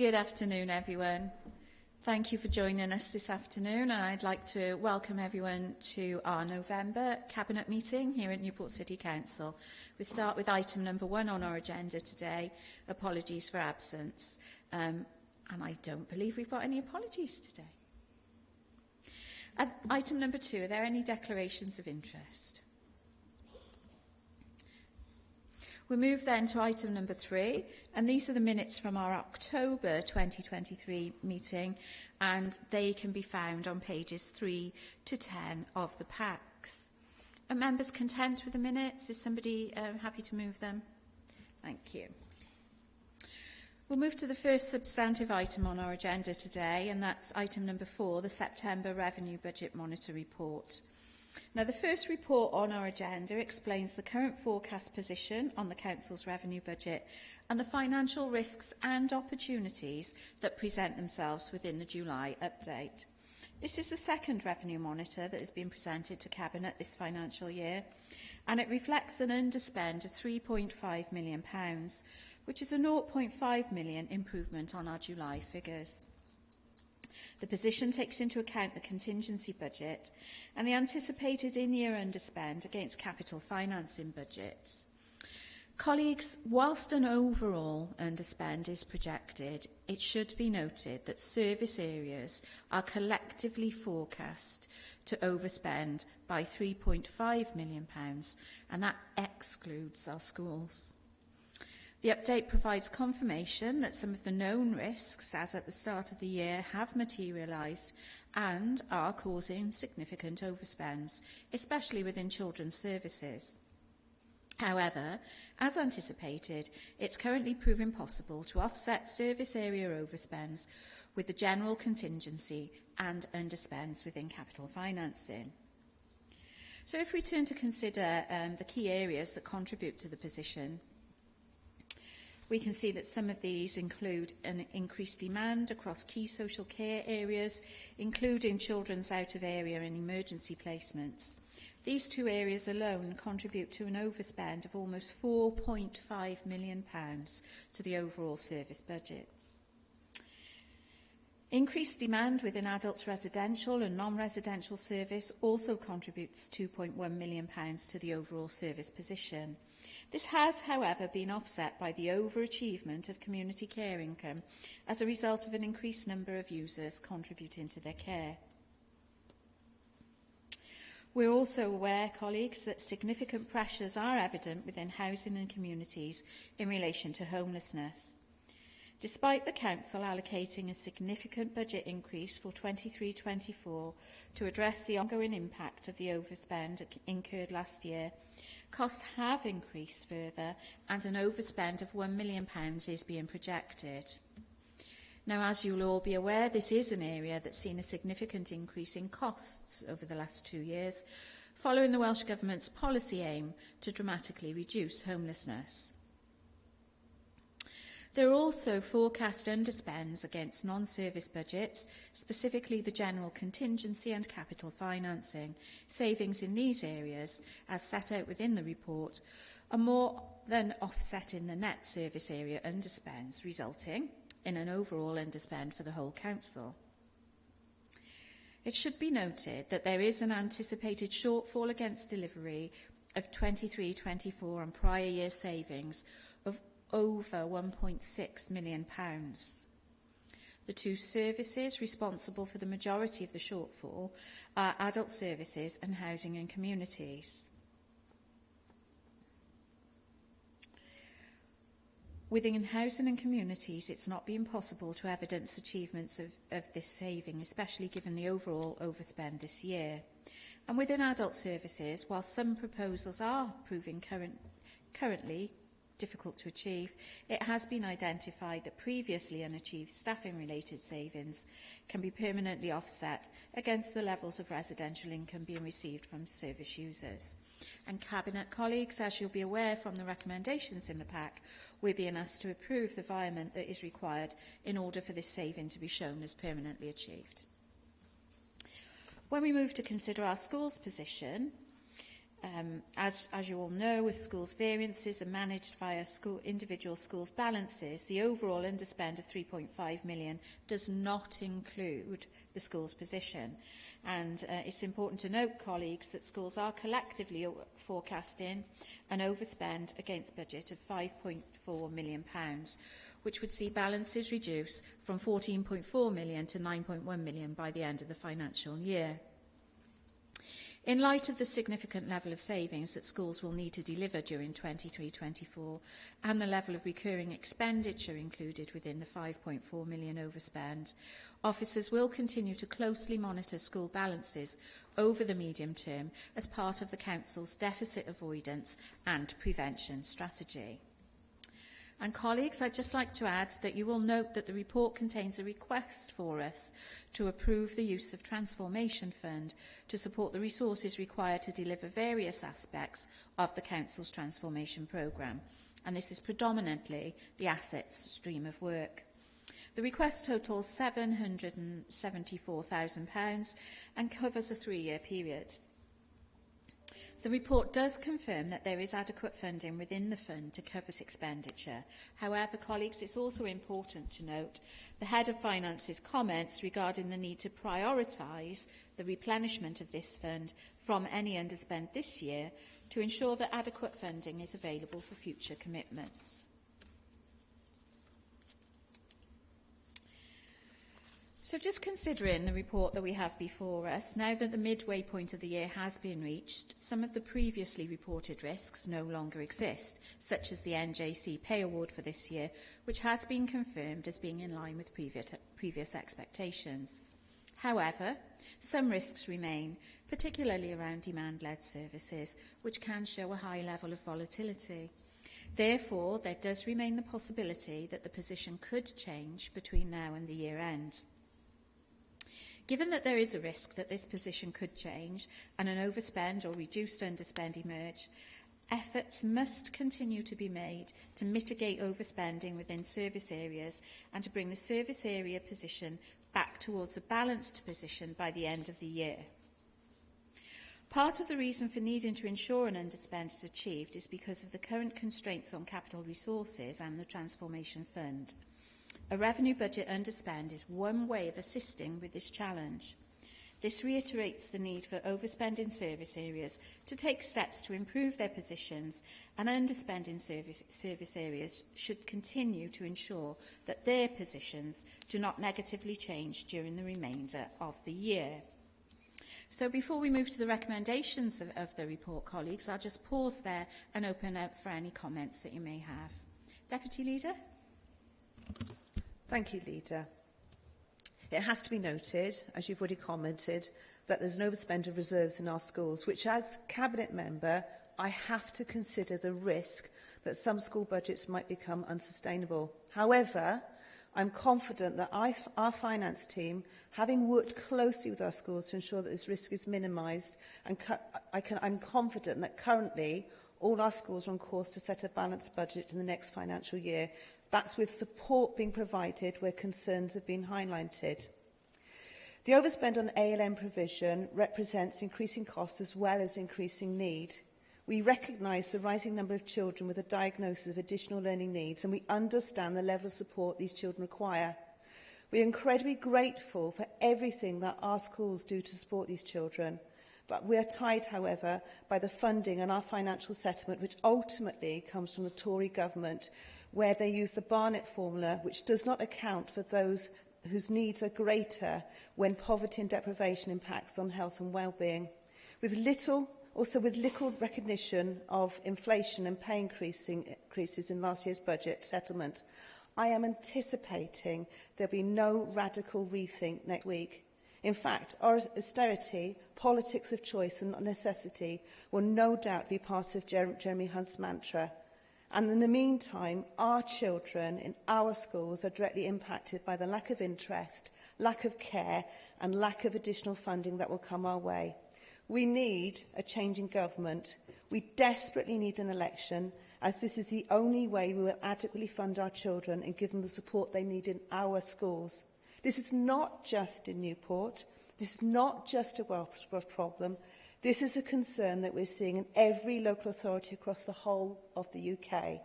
Good afternoon, everyone. Thank you for joining us this afternoon, and I'd like to welcome everyone to our November Cabinet meeting here at Newport City Council. We start with item number 1 on our agenda today, apologies for absence. And I don't believe we've got any apologies today. Item number 2, are there any declarations of interest? We move then to item number 3, and these are the minutes from our October 2023 meeting, and they can be found on pages 3 to 10 of the packs. Are members content with the minutes? Is somebody happy to move them? Thank you. We'll move to the first substantive item on our agenda today, and that's item number 4, the September Revenue Budget Monitor Report. Now, the first report on our agenda explains the current forecast position on the Council's revenue budget and the financial risks and opportunities that present themselves within the July update. This is the second revenue monitor that has been presented to Cabinet this financial year, and it reflects an underspend of £3.5 million, which is a £0.5 million improvement on our July figures. The position takes into account the contingency budget and the anticipated in-year underspend against capital financing budgets. Colleagues, whilst an overall underspend is projected, it should be noted that service areas are collectively forecast to overspend by £3.5 million, and that excludes our schools. The update provides confirmation that some of the known risks, as at the start of the year, have materialised and are causing significant overspends, especially within children's services. However, as anticipated, it's currently proving possible to offset service area overspends with the general contingency and underspends within capital financing. So if we turn to consider the key areas that contribute to the position, we can see that some of these include an increased demand across key social care areas, including children's out-of-area and emergency placements. These two areas alone contribute to an overspend of almost £4.5 million to the overall service budget. Increased demand within adults' residential and non-residential service also contributes £2.1 million to the overall service position. This has, however, been offset by the overachievement of community care income as a result of an increased number of users contributing to their care. We're also aware, colleagues, that significant pressures are evident within housing and communities in relation to homelessness. Despite the Council allocating a significant budget increase for 23-24 to address the ongoing impact of the overspend incurred last year, costs have increased further and an overspend of £1 million is being projected. Now, as you'll all be aware, this is an area that's seen a significant increase in costs over the last 2 years, following the Welsh Government's policy aim to dramatically reduce homelessness. There are also forecast underspends against non-service budgets, specifically the general contingency and capital financing. Savings in these areas, as set out within the report, are more than offsetting the net service area underspends, resulting in an overall underspend for the whole Council. It should be noted that there is an anticipated shortfall against delivery of 23-24 on prior year savings of over £1.6 million. The two services responsible for the majority of the shortfall are adult services and housing and communities. Within housing and communities, it's not been possible to evidence achievements of this saving, especially given the overall overspend this year. And within adult services, while some proposals are proving currently difficult to achieve, it has been identified that previously unachieved staffing-related savings can be permanently offset against the levels of residential income being received from service users. And Cabinet colleagues, as you'll be aware from the recommendations in the pack, we're being asked to approve the environment that is required in order for this saving to be shown as permanently achieved. When we move to consider our schools position, As you all know, as schools' variances are managed via individual schools' balances, the overall underspend of £3.5 million does not include the school's position. And it's important to note, colleagues, that schools are collectively forecasting an overspend against budget of £5.4 million, which would see balances reduce from £14.4 million to £9.1 million by the end of the financial year. In light of the significant level of savings that schools will need to deliver during 23-24 and the level of recurring expenditure included within the £5.4 million overspend, officers will continue to closely monitor school balances over the medium term as part of the Council's deficit avoidance and prevention strategy. And colleagues, I'd just like to add that you will note that the report contains a request for us to approve the use of Transformation Fund to support the resources required to deliver various aspects of the Council's transformation programme. And this is predominantly the assets stream of work. The request totals £774,000 and covers a 3-year period. The report does confirm that there is adequate funding within the fund to cover this expenditure. However, colleagues, it's also important to note the Head of Finance's comments regarding the need to prioritise the replenishment of this fund from any underspend this year to ensure that adequate funding is available for future commitments. So just considering the report that we have before us, now that the midway point of the year has been reached, some of the previously reported risks no longer exist, such as the NJC pay award for this year, which has been confirmed as being in line with previous expectations. However, some risks remain, particularly around demand-led services, which can show a high level of volatility. Therefore, there does remain the possibility that the position could change between now and the year end. Given that there is a risk that this position could change and an overspend or reduced underspend emerge, efforts must continue to be made to mitigate overspending within service areas and to bring the service area position back towards a balanced position by the end of the year. Part of the reason for needing to ensure an underspend is achieved is because of the current constraints on capital resources and the Transformation Fund. A revenue budget underspend is one way of assisting with this challenge. This reiterates the need for overspending service areas to take steps to improve their positions, and underspending service areas should continue to ensure that their positions do not negatively change during the remainder of the year. So before we move to the recommendations of the report, colleagues, I'll just pause there and open up for any comments that you may have. Deputy Leader? Thank you, Leader. It has to be noted, as you've already commented, that there's an overspend of reserves in our schools, which as Cabinet Member, I have to consider the risk that some school budgets might become unsustainable. However, I'm confident that our finance team, having worked closely with our schools to ensure that this risk is minimised, and I'm confident that currently all our schools are on course to set a balanced budget in the next financial year. That's with support being provided where concerns have been highlighted. The overspend on ALM provision represents increasing costs as well as increasing need. We recognise the rising number of children with a diagnosis of additional learning needs, and we understand the level of support these children require. We are incredibly grateful for everything that our schools do to support these children, but we are tied, however, by the funding and our financial settlement, which ultimately comes from the Tory government, where they use the Barnett formula, which does not account for those whose needs are greater when poverty and deprivation impacts on health and well-being. With little recognition of inflation and pay increases in last year's budget settlement, I am anticipating there will be no radical rethink next week. In fact, our austerity, politics of choice and necessity will no doubt be part of Jeremy Hunt's mantra. And in the meantime, our children in our schools are directly impacted by the lack of interest, lack of care and lack of additional funding that will come our way. We need a change in government. We desperately need an election, as this is the only way we will adequately fund our children and give them the support they need in our schools. This is not just in Newport. This is not just a Welsh problem. This is a concern that we're seeing in every local authority across the whole of the UK.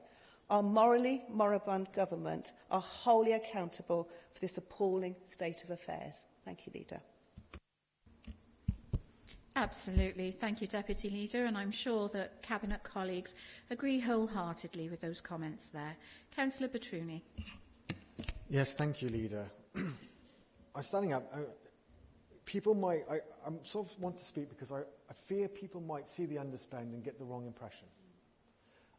Our morally moribund government are wholly accountable for this appalling state of affairs. Thank you, Leader. Absolutely. Thank you, Deputy Leader, and I'm sure that Cabinet colleagues agree wholeheartedly with those comments there. Councillor Petruni. Yes, thank you, Leader. I'm standing up. People might, I sort of want to speak because I fear people might see the underspend and get the wrong impression.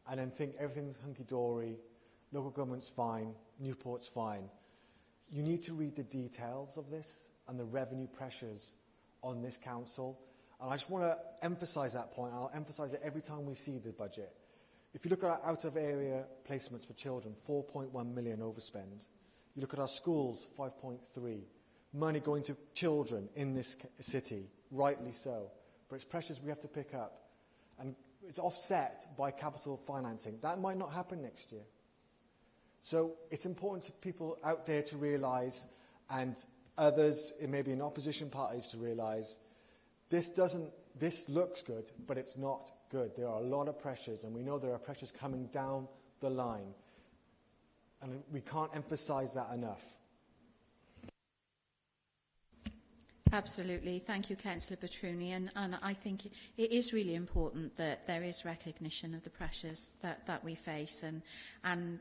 And then think everything's hunky-dory, local government's fine, Newport's fine. You need to read the details of this and the revenue pressures on this council. And I just want to emphasise that point. I'll emphasise it every time we see the budget. If you look at our out-of-area placements for children, 4.1 million overspend. You look at our schools, 5.3. Money going to children in this city, rightly so. But it's pressures we have to pick up. And it's offset by capital financing. That might not happen next year. So it's important to people out there to realise, and others, it may be in opposition parties, to realise this looks good, but it's not good. There are a lot of pressures, and we know there are pressures coming down the line. And we can't emphasise that enough. Absolutely. Thank you, Councillor Petruni. And I think it is really important that there is recognition of the pressures that we face. And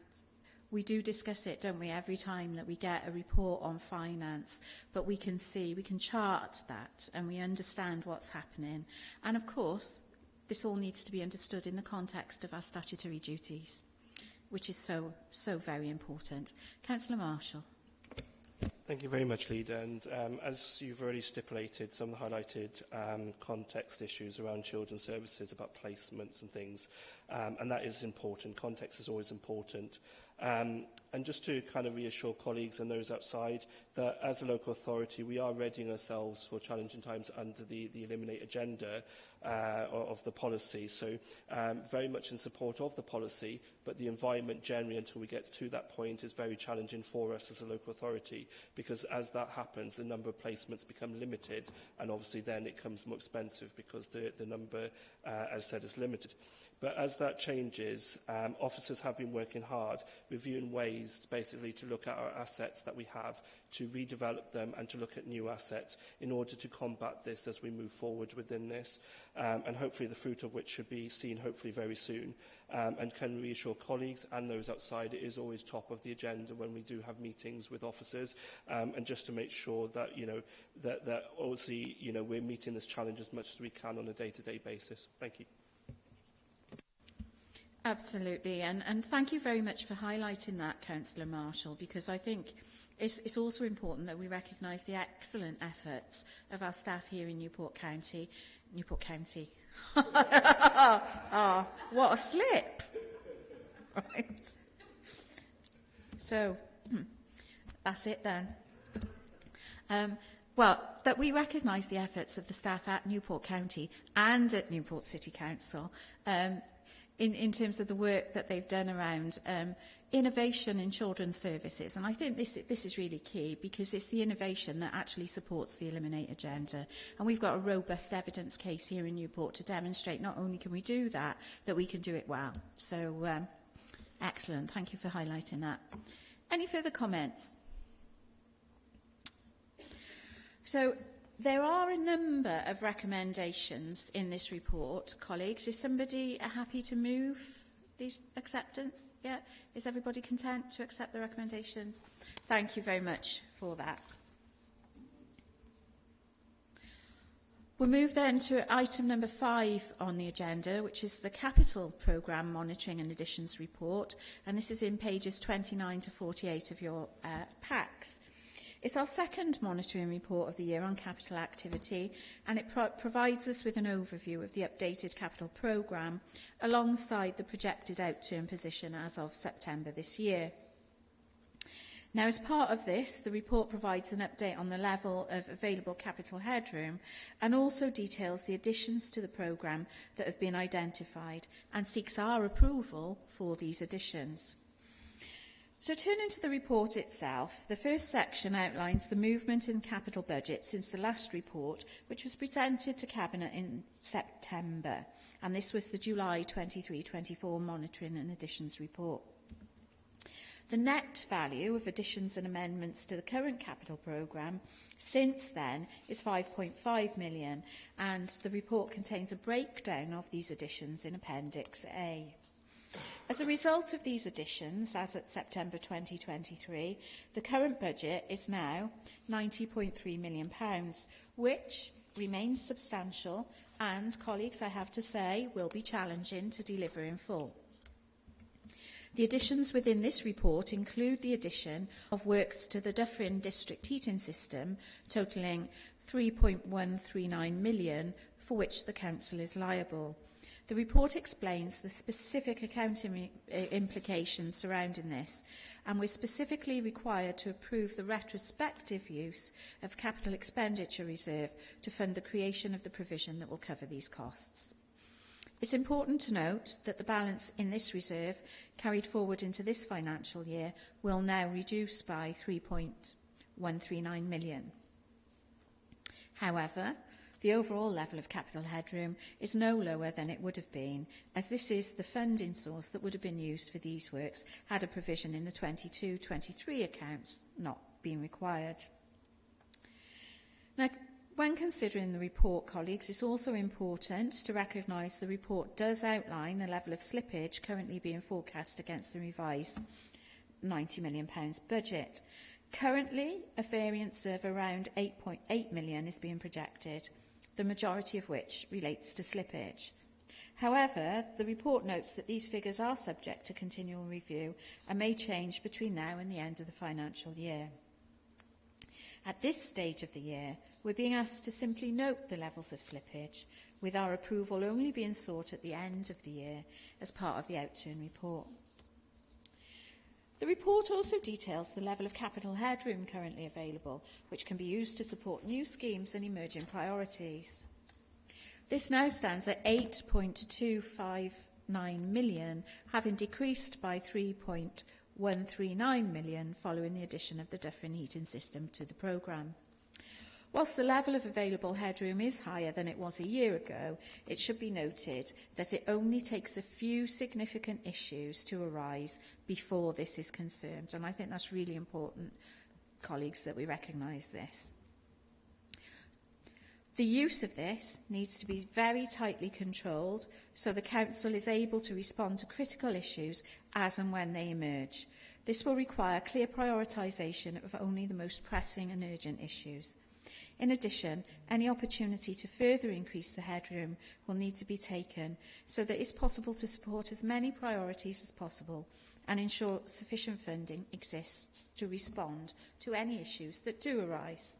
we do discuss it, don't we, every time that we get a report on finance. But we can see, we can chart that, and we understand what's happening. And of course, this all needs to be understood in the context of our statutory duties, which is so very important. Councillor Marshall. Thank you very much, Leader. And as you've already stipulated, some highlighted context issues around children's services, about placements and things, and that is important. Context is always important. And just to kind of reassure colleagues and those outside that as a local authority, we are readying ourselves for challenging times under the Eliminate agenda of the policy. So very much in support of the policy, but the environment generally, until we get to that point, is very challenging for us as a local authority, because as that happens, the number of placements become limited, and obviously then it becomes more expensive because the number, as said, is limited. But as that changes, officers have been working hard, reviewing ways basically to look at our assets that we have, to redevelop them and to look at new assets in order to combat this as we move forward within this. And hopefully the fruit of which should be seen hopefully very soon. And can reassure colleagues and those outside it is always top of the agenda when we do have meetings with officers. And just to make sure that, that obviously, we're meeting this challenge as much as we can on a day-to-day basis. Thank you. Absolutely, and thank you very much for highlighting that, Councillor Marshall, because I think it's also important that we recognise the excellent efforts of our staff here in Newport County. Newport County. Oh, what a slip. Right. So, that's it then. Well, that we recognise the efforts of the staff at Newport County and at Newport City Council in terms of the work that they've done around innovation in children's services. And I think this is really key, because it's the innovation that actually supports the Eliminate agenda. And we've got a robust evidence case here in Newport to demonstrate not only can we do that, that we can do it well. So, excellent. Thank you for highlighting that. Any further comments? So, there are a number of recommendations in this report, colleagues. Is somebody happy to move these acceptance? Yeah? Is everybody content to accept the recommendations? Thank you very much for that. We'll move then to item number 5 on the agenda, which is the Capital Programme Monitoring and Additions Report. And this is in pages 29 to 48 of your packs. It's our second monitoring report of the year on capital activity, and it provides us with an overview of the updated capital programme alongside the projected outturn position as of September this year. Now, as part of this, the report provides an update on the level of available capital headroom and also details the additions to the programme that have been identified and seeks our approval for these additions. So turning to the report itself, the first section outlines the movement in capital budget since the last report, which was presented to Cabinet in September, and this was the July 23-24 Monitoring and Additions report. The net value of additions and amendments to the current capital programme since then is 5.5 million, and the report contains a breakdown of these additions in Appendix A. As a result of these additions, as at September 2023, the current budget is now £90.3 million, which remains substantial and, colleagues, I have to say, will be challenging to deliver in full. The additions within this report include the addition of works to the Dufferin district heating system, totalling £3.139 million, for which the Council is liable. The report explains the specific accounting implications surrounding this, and we're specifically required to approve the retrospective use of capital expenditure reserve to fund the creation of the provision that will cover these costs. It's important to note that the balance in this reserve carried forward into this financial year will now reduce by £3.139 million. However, the overall level of capital headroom is no lower than it would have been, as this is the funding source that would have been used for these works had a provision in the 22-23 accounts not been required. Now, when considering the report, colleagues, it's also important to recognise the report does outline the level of slippage currently being forecast against the revised £90 million budget. Currently, a variance of around £8.8 million is being projected, the majority of which relates to slippage. However, the report notes that these figures are subject to continual review and may change between now and the end of the financial year. At this stage of the year, we're being asked to simply note the levels of slippage, with our approval only being sought at the end of the year as part of the outturn report. The report also details the level of capital headroom currently available, which can be used to support new schemes and emerging priorities. This now stands at £8.259 million, having decreased by £3.139 million following the addition of the Dufferin heating system to the programme. Whilst the level of available headroom is higher than it was a year ago, it should be noted that it only takes a few significant issues to arise before this is confirmed, and I think that's really important, colleagues, that we recognise this. The use of this needs to be very tightly controlled so the Council is able to respond to critical issues as and when they emerge. This will require clear prioritisation of only the most pressing and urgent issues. In addition, any opportunity to further increase the headroom will need to be taken so that it's possible to support as many priorities as possible and ensure sufficient funding exists to respond to any issues that do arise.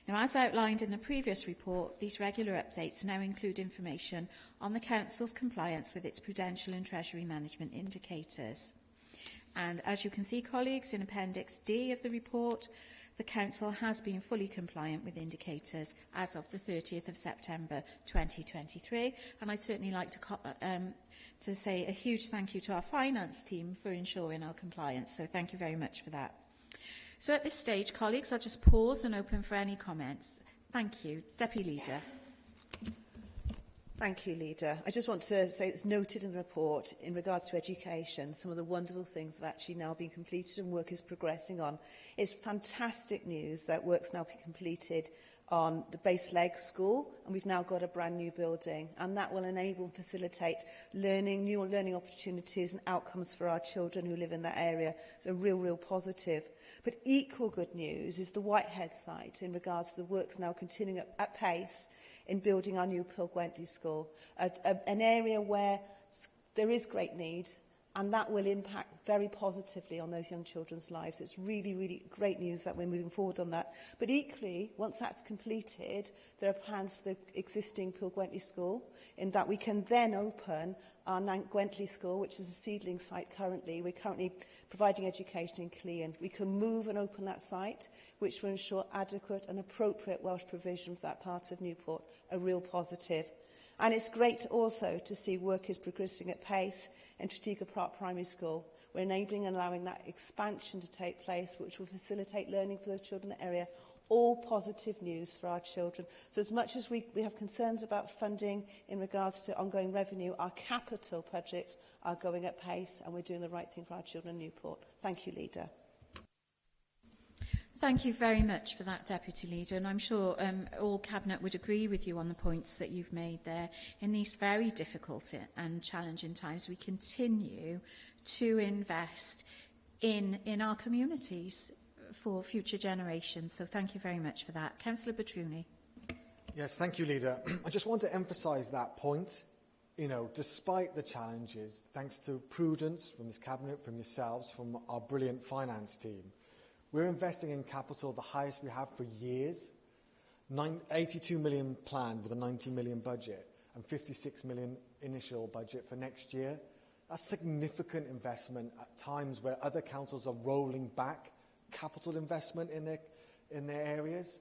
Now, as outlined in the previous report, these regular updates now include information on the Council's compliance with its prudential and treasury management indicators. And as you can see, colleagues, in Appendix D of the report, the Council has been fully compliant with indicators as of the 30th of September 2023, and I'd certainly like to say a huge thank you to our finance team for ensuring our compliance, so thank you very much for that. So at this stage, colleagues, I'll just pause and open for any comments. Thank you. Deputy Leader. Thank you, Leader. I just want to say it's noted in the report in regards to education, some of the wonderful things have actually now been completed and work is progressing on. It's fantastic news that work's now been completed on the base leg school, and we've now got a brand new building, and that will enable and facilitate learning, new learning opportunities and outcomes for our children who live in that area. It's a real positive. But equal good news is the Whitehead site in regards to the works now continuing at pace in building our new Pilgwentley School, an area where there is great need, and that will impact very positively on those young children's lives. It's really great news that we're moving forward on that. But equally, once that's completed, there are plans for the existing Pilgwentley School, in that we can then open our Gwentley School, which is a seedling site currently. We're currently providing education in Clean. We can move and open that site, which will ensure adequate and appropriate Welsh provision for that part of Newport, a real positive. And it's great also to see work is progressing at pace in Tretyga Park Primary School, We're enabling and allowing that expansion to take place, which will facilitate learning for the children in the area. All positive news for our children. So as much as we have concerns about funding in regards to ongoing revenue, our capital budgets are going at pace and we're doing the right thing for our children in Newport. Thank you, Leader. Thank you very much for that, Deputy Leader, and I'm sure all Cabinet would agree with you on the points that you've made there. In these very difficult and challenging times, we continue to invest in our communities for future generations. So thank you very much for that. Councillor Batruni. Yes, thank you, Leader. I just want to emphasise that point. You know, despite the challenges, thanks to prudence from this Cabinet, from yourselves, from our brilliant finance team, we're investing in capital the highest we have for years. 82 million planned with a 90 million budget and 56 million initial budget for next year. That's significant investment at times where other councils are rolling back capital investment in their areas.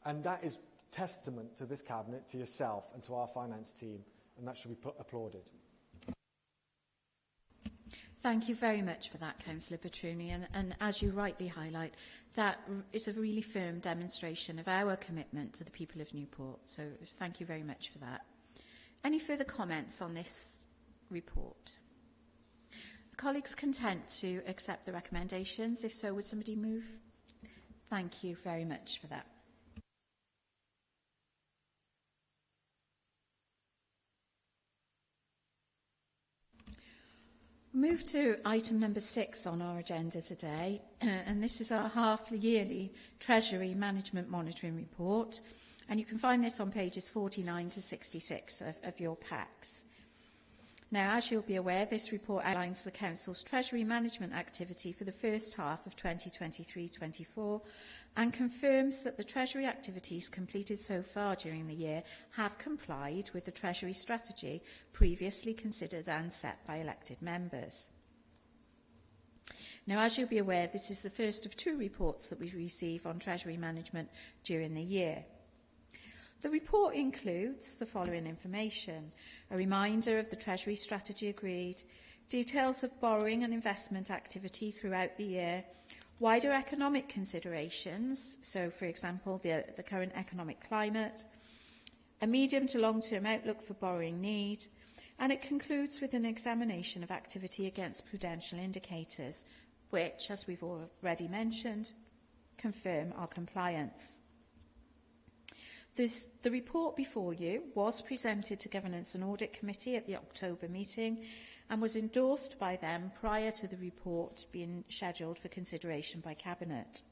And that is testament to this Cabinet, to yourself and to our finance team, and that should be applauded. Thank you very much for that, Councillor Batruni, and as you rightly highlight, that is a really firm demonstration of our commitment to the people of Newport, so thank you very much for that. Any further comments on this report? Are colleagues content to accept the recommendations? If so, would somebody move? Thank you very much for that. Move to item number 6 on our agenda today, and this is our half-yearly Treasury Management Monitoring Report, and you can find this on pages 49 to 66 of your packs. Now, as you'll be aware, this report outlines the Council's Treasury management activity for the first half of 2023-24 and confirms that the Treasury activities completed so far during the year have complied with the Treasury strategy previously considered and set by elected members. Now, as you'll be aware, this is the first of 2 reports that we receive on Treasury management during the year. The report includes the following information: a reminder of the Treasury strategy agreed, details of borrowing and investment activity throughout the year, wider economic considerations, so for example the current economic climate, a medium to long-term outlook for borrowing need, and it concludes with an examination of activity against prudential indicators, which, as we've already mentioned, confirm our compliance. The report before you was presented to Governance and Audit Committee at the October meeting and was endorsed by them prior to the report being scheduled for consideration by Cabinet.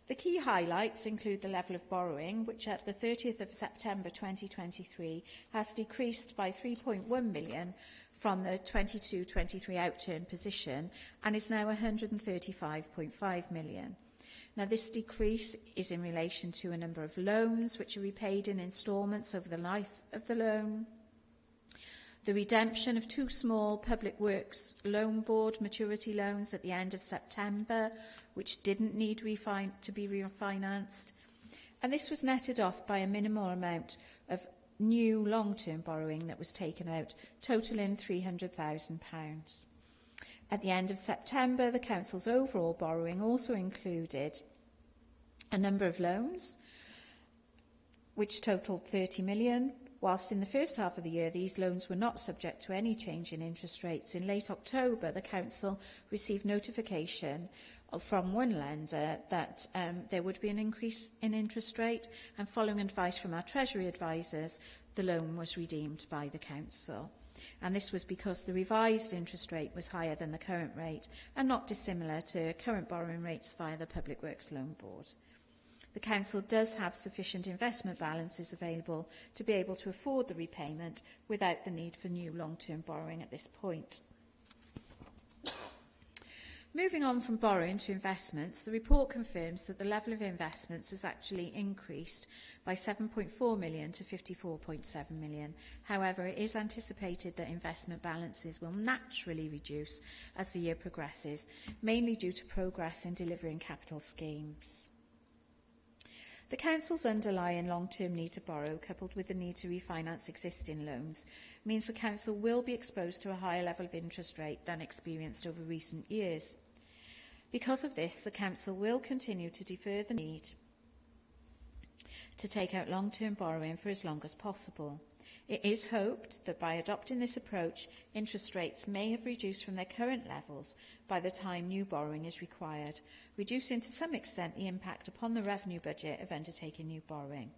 The key highlights include the level of borrowing, which at the 30th of September 2023 has decreased by 3.1 million from the 22-23 outturn position and is now 135.5 million. Now, this decrease is in relation to a number of loans which are repaid in instalments over the life of the loan, the redemption of 2 small Public Works Loan Board maturity loans at the end of September, which didn't need to be refinanced, and this was netted off by a minimal amount of new long-term borrowing that was taken out, totalling £300,000. At the end of September, the Council's overall borrowing also included a number of loans, which totalled 30 million, whilst in the first half of the year these loans were not subject to any change in interest rates. In late October, the Council received notification from one lender that there would be an increase in interest rate, and following advice from our Treasury advisors, the loan was redeemed by the Council. And this was because the revised interest rate was higher than the current rate and not dissimilar to current borrowing rates via the Public Works Loan Board. The Council does have sufficient investment balances available to be able to afford the repayment without the need for new long-term borrowing at this point. Moving on from borrowing to investments, the report confirms that the level of investments has actually increased by 7.4 million to 54.7 million. However, it is anticipated that investment balances will naturally reduce as the year progresses, mainly due to progress in delivering capital schemes. The Council's underlying long-term need to borrow, coupled with the need to refinance existing loans, means the Council will be exposed to a higher level of interest rate than experienced over recent years. Because of this, the Council will continue to defer the need to take out long-term borrowing for as long as possible. It is hoped that by adopting this approach, interest rates may have reduced from their current levels by the time new borrowing is required, reducing to some extent the impact upon the revenue budget of undertaking new borrowing.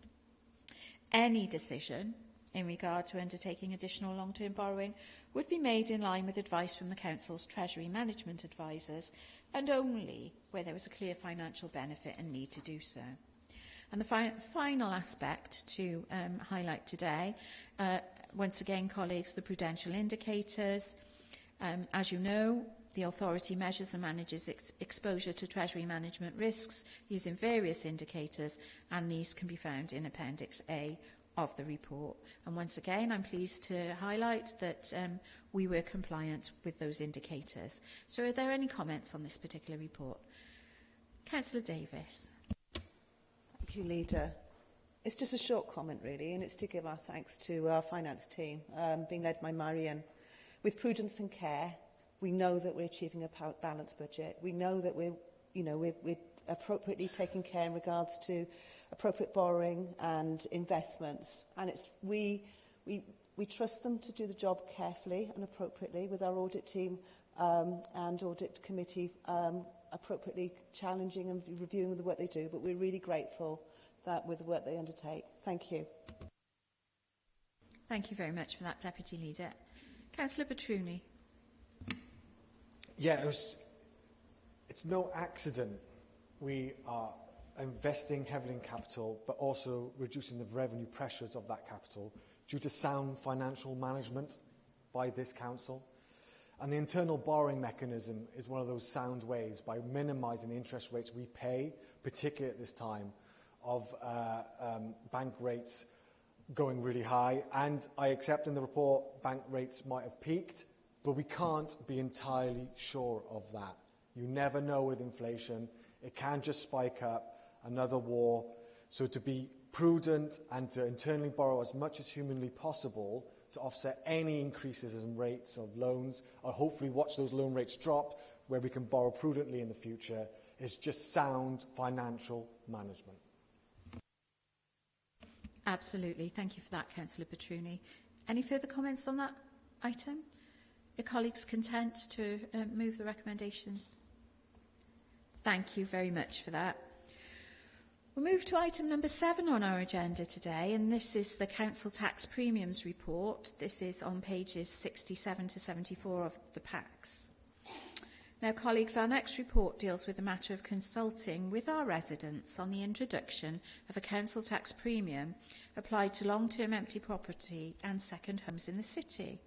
Any decision in regard to undertaking additional long-term borrowing would be made in line with advice from the Council's Treasury Management Advisors, and only where there was a clear financial benefit and need to do so. And the final aspect to highlight today, once again, colleagues, the prudential indicators. As you know, the authority measures and manages exposure to Treasury management risks using various indicators, and these can be found in Appendix A of the report. And once again, I'm pleased to highlight that we were compliant with those indicators. So are there any comments on this particular report? Councillor Davis. Thank you, Leader. It's just a short comment, really, and it's to give our thanks to our finance team, being led by Marian. With prudence and care, we know that we're achieving a balanced budget. We know that we're appropriately taking care in regards to appropriate borrowing and investments, and we trust them to do the job carefully and appropriately, with our audit team and audit committee appropriately challenging and reviewing the work they do, but we're really grateful with the work they undertake. Thank you. Thank you very much for that, Deputy Leader. Councillor Petruni. Yeah, it's no accident we are investing heavily in capital, but also reducing the revenue pressures of that capital due to sound financial management by this council. And the internal borrowing mechanism is one of those sound ways by minimising the interest rates we pay, particularly at this time of bank rates going really high. And I accept in the report bank rates might have peaked, but we can't be entirely sure of that. You never know with inflation. It can just spike up, another war. So to be prudent and to internally borrow as much as humanly possible to offset any increases in rates of loans, or hopefully watch those loan rates drop where we can borrow prudently in the future, is just sound financial management. Absolutely. Thank you for that, Councillor Petruni. Any further comments on that item? Are colleagues content to move the recommendations? Thank you very much for that. We'll move to item number 7 on our agenda today, and this is the Council Tax Premiums Report. This is on pages 67 to 74 of the packs. Now, colleagues, our next report deals with the matter of consulting with our residents on the introduction of a council tax premium applied to long-term empty property and second homes in the city.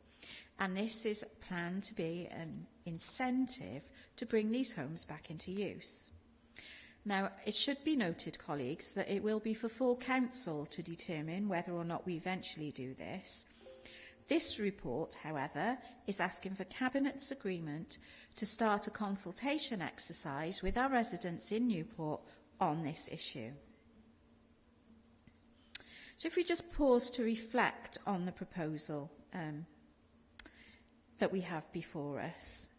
And this is planned to be an incentive to bring these homes back into use. Now, it should be noted, colleagues, that it will be for full council to determine whether or not we eventually do this. This report, however, is asking for Cabinet's agreement to start a consultation exercise with our residents in Newport on this issue. So if we just pause to reflect on the proposal that we have before us,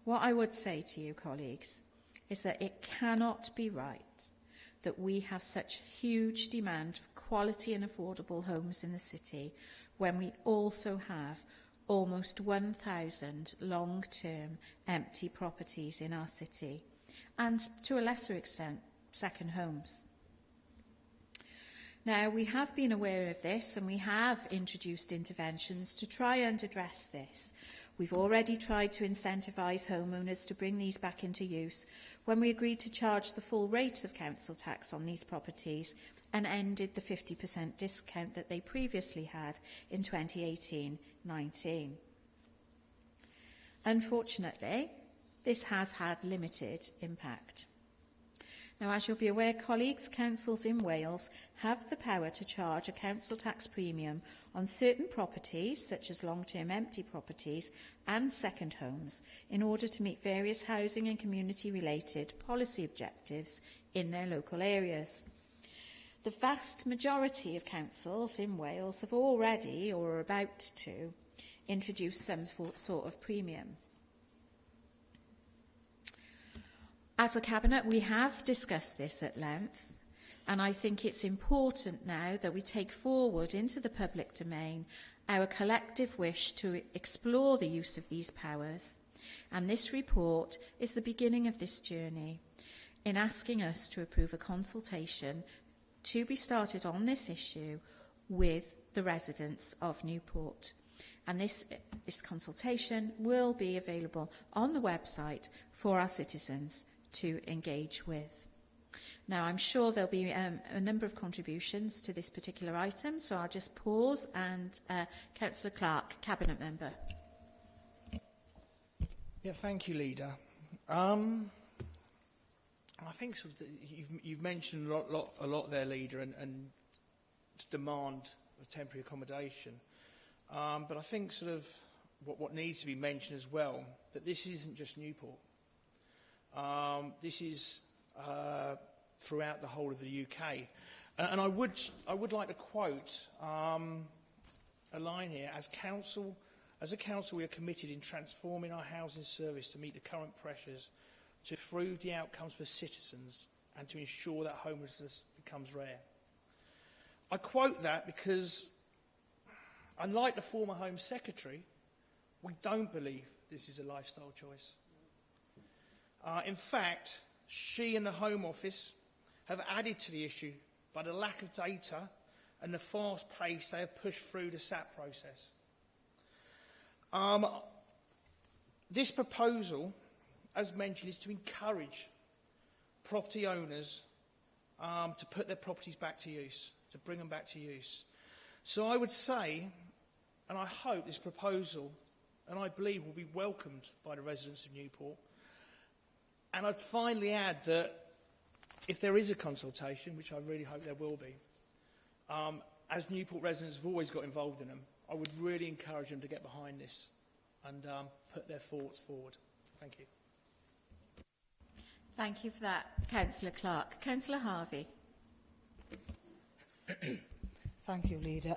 what I would say to you, colleagues, is that it cannot be right that we have such huge demand for quality and affordable homes in the city when we also have almost 1,000 long-term empty properties in our city, and to a lesser extent, second homes. Now, we have been aware of this and we have introduced interventions to try and address this. We've already tried to incentivise homeowners to bring these back into use when we agreed to charge the full rate of council tax on these properties and ended the 50% discount that they previously had in 2018-19. Unfortunately, this has had limited impact. Now, as you'll be aware, colleagues, councils in Wales have the power to charge a council tax premium on certain properties, such as long-term empty properties and second homes, in order to meet various housing and community-related policy objectives in their local areas. The vast majority of councils in Wales have already, or are about to, introduce some sort of premium. As a Cabinet, we have discussed this at length, and I think it's important now that we take forward into the public domain our collective wish to explore the use of these powers, and this report is the beginning of this journey in asking us to approve a consultation to be started on this issue with the residents of Newport. And this consultation will be available on the website for our citizens to engage with. Now, I'm sure there'll be a number of contributions to this particular item, so I'll just pause and Councillor Clark, Cabinet Member. Yeah, thank you, Leader. I think sort of you've mentioned a lot there, Leader, and demand of temporary accommodation. But I think sort of what needs to be mentioned as well, that this isn't just Newport. This is throughout the whole of the UK. And I would like to quote a line here. As a council, we are committed in transforming our housing service to meet the current pressures, to improve the outcomes for citizens, and to ensure that homelessness becomes rare. I quote that because, unlike the former Home Secretary, we don't believe this is a lifestyle choice. In fact, she and the Home Office have added to the issue by the lack of data and the fast pace they have pushed through the SAP process. This proposal, as mentioned, is to encourage property owners to put their properties back to use, to bring them back to use. So I would say, and I hope this proposal, and I believe, will be welcomed by the residents of Newport. And I'd finally add that if there is a consultation, which I really hope there will be, as Newport residents have always got involved in them, I would really encourage them to get behind this and put their thoughts forward. Thank you. Thank you for that, Councillor Clark. Councillor Harvey. Thank you, Leader.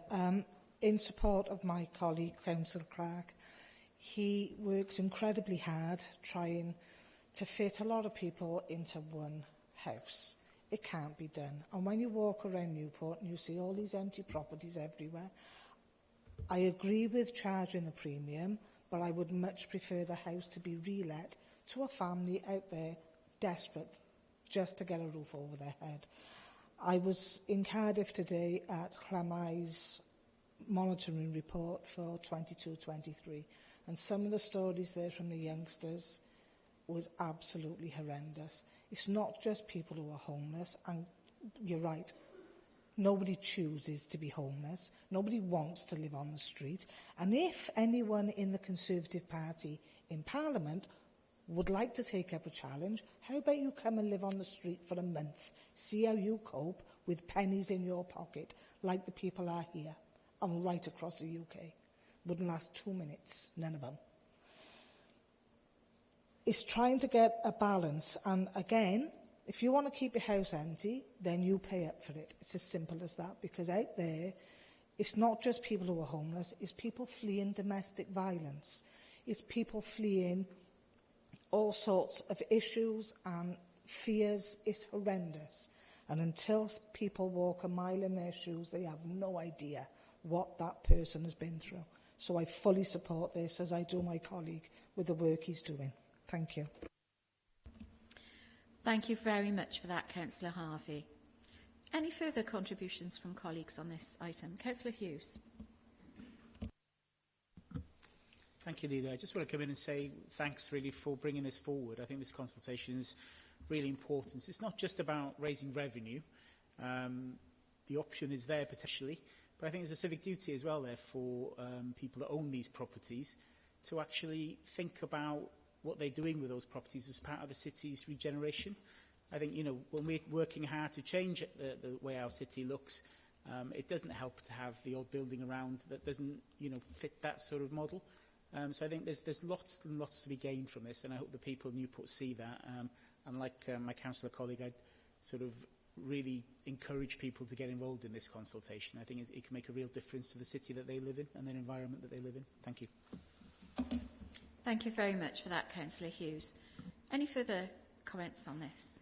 In support of my colleague, Councillor Clark, he works incredibly hard trying to fit a lot of people into one house. It can't be done. And when you walk around Newport and you see all these empty properties everywhere, I agree with charging the premium, but I would much prefer the house to be re-let to a family out there desperate just to get a roof over their head. I was in Cardiff today at Llamai's monitoring report for 22-23, and some of the stories there from the youngsters was absolutely horrendous. It's not just people who are homeless, and you're right, nobody chooses to be homeless, nobody wants to live on the street, and if anyone in the Conservative Party in Parliament would like to take up a challenge, how about you come and live on the street for a month, see how you cope with pennies in your pocket, like the people are here, and right across the UK. Wouldn't last 2 minutes, none of them. It's trying to get a balance, and again, if you want to keep your house empty, then you pay up for it. It's as simple as that, because out there, it's not just people who are homeless, it's people fleeing domestic violence. It's people fleeing all sorts of issues and fears. Is horrendous. And until people walk a mile in their shoes, they have no idea what that person has been through. So I fully support this, as I do my colleague, with the work he's doing. Thank you. Thank you very much for that, Councillor Harvey. Any further contributions from colleagues on this item? Councillor Hughes. Thank you, Leader. I just want to come in and say thanks really for bringing this forward. I think this consultation is really important. It's not just about raising revenue. The option is there potentially, but I think there's a civic duty as well there for people that own these properties to actually think about what they're doing with those properties as part of the city's regeneration. I think, you know, when we're working hard to change the way our city looks, it doesn't help to have the old building around that doesn't, you know, fit that sort of model. So I think there's lots and lots to be gained from this, and I hope the people of Newport see that. And like my councillor colleague, I'd sort of really encourage people to get involved in this consultation. I think it can make a real difference to the city that they live in and the environment that they live in. Thank you. Thank you very much for that, Councillor Hughes. Any further comments on this?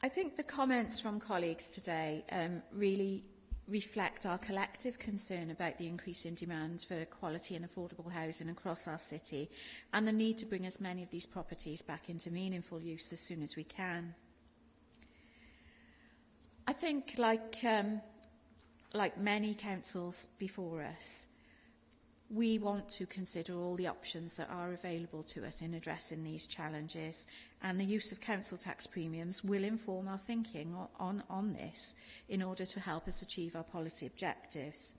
I think the comments from colleagues today really reflect our collective concern about the increase in demand for quality and affordable housing across our city and the need to bring as many of these properties back into meaningful use as soon as we can. I think, like many councils before us, we want to consider all the options that are available to us in addressing these challenges, and the use of council tax premiums will inform our thinking on this in order to help us achieve our policy objectives.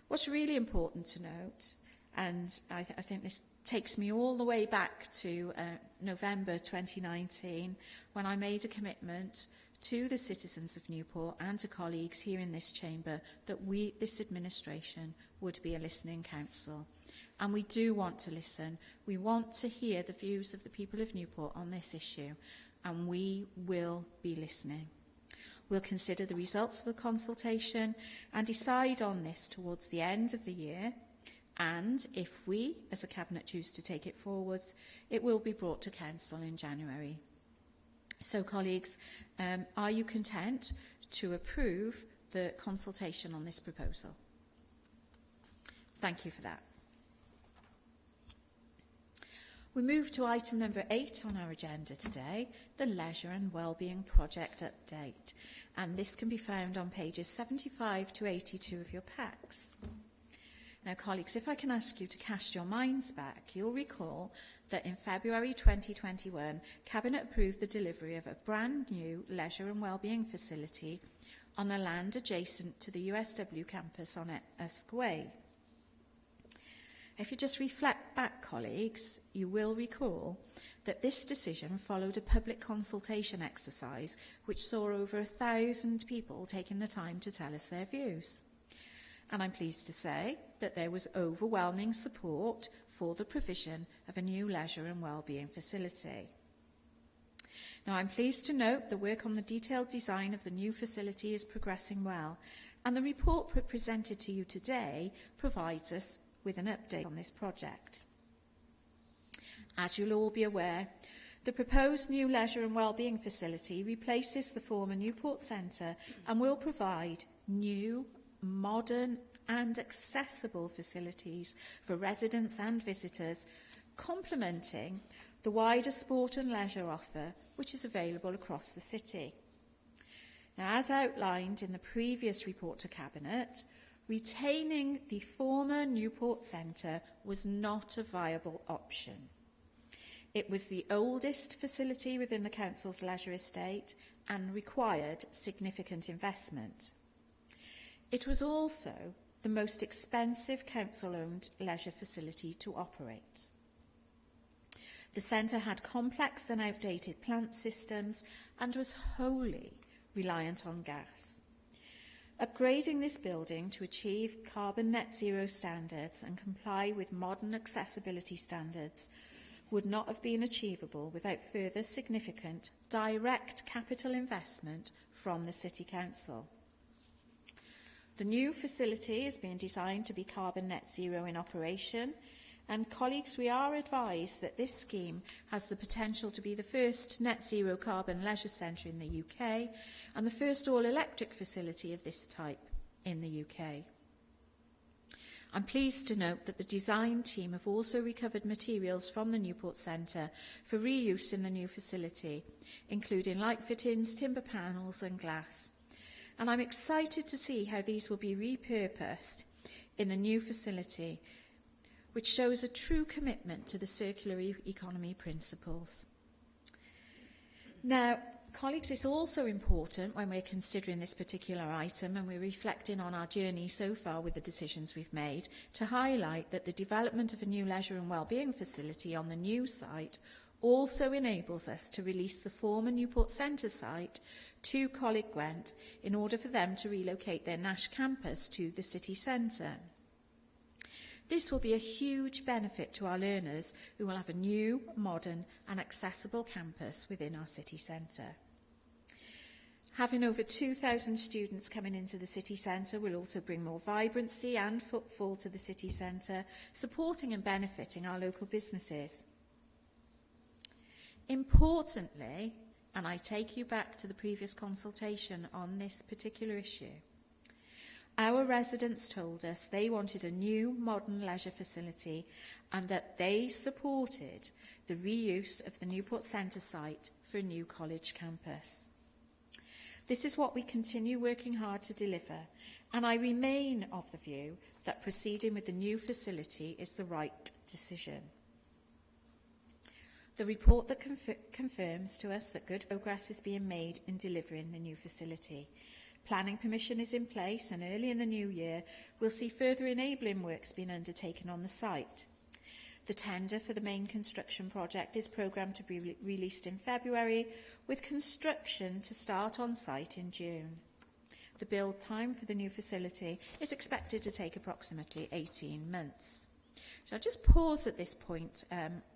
What's really important to note, and I think this takes me all the way back to November 2019, when I made a commitment to the citizens of Newport and to colleagues here in this chamber that this administration would be a listening council. And we do want to listen. We want to hear the views of the people of Newport on this issue, and we will be listening. We'll consider the results of the consultation and decide on this towards the end of the year, and if we, as a Cabinet, choose to take it forwards, it will be brought to Council in January. So, colleagues, are you content to approve the consultation on this proposal? Thank you for that. We move to item number 8 on our agenda today, the Leisure and Wellbeing Project Update. And this can be found on pages 75 to 82 of your packs. Now, colleagues, if I can ask you to cast your minds back, you'll recall that in February 2021, Cabinet approved the delivery of a brand new leisure and wellbeing facility on the land adjacent to the USW campus on Esk Way. If you just reflect back, colleagues, you will recall that this decision followed a public consultation exercise which saw over 1,000 people taking the time to tell us their views. And I'm pleased to say that there was overwhelming support for the provision of a new leisure and wellbeing facility. Now, I'm pleased to note the work on the detailed design of the new facility is progressing well, and the report presented to you today provides us with an update on this project. As you'll all be aware, the proposed new leisure and wellbeing facility replaces the former Newport Centre and will provide new, modern and accessible facilities for residents and visitors, complementing the wider sport and leisure offer which is available across the city. Now, as outlined in the previous report to Cabinet, retaining the former Newport Centre was not a viable option. It was the oldest facility within the Council's leisure estate and required significant investment. It was also the most expensive council-owned leisure facility to operate. The centre had complex and outdated plant systems and was wholly reliant on gas. Upgrading this building to achieve carbon net zero standards and comply with modern accessibility standards would not have been achievable without further significant direct capital investment from the City Council. The new facility is being designed to be carbon net zero in operation, and colleagues, we are advised that this scheme has the potential to be the first net zero carbon leisure centre in the UK and the first all-electric facility of this type in the UK. I'm pleased to note that the design team have also recovered materials from the Newport Centre for reuse in the new facility, including light fittings, timber panels and glass. And I'm excited to see how these will be repurposed in the new facility, which shows a true commitment to the circular economy principles. Now, colleagues, it's also important when we're considering this particular item and we're reflecting on our journey so far with the decisions we've made to highlight that the development of a new leisure and wellbeing facility on the new site also enables us to release the former Newport Centre site to Coleg Gwent in order for them to relocate their Nash campus to the city centre. This will be a huge benefit to our learners, who will have a new, modern and accessible campus within our city centre. Having over 2,000 students coming into the city centre will also bring more vibrancy and footfall to the city centre, supporting and benefiting our local businesses. Importantly, and I take you back to the previous consultation on this particular issue, our residents told us they wanted a new modern leisure facility and that they supported the reuse of the Newport Centre site for a new college campus. This is what we continue working hard to deliver, and I remain of the view that proceeding with the new facility is the right decision. The report that confirms to us that good progress is being made in delivering the new facility. Planning permission is in place, and early in the new year we'll see further enabling works being undertaken on the site. The tender for the main construction project is programmed to be released in February, with construction to start on site in June. The build time for the new facility is expected to take approximately 18 months. So I'll just pause at this point,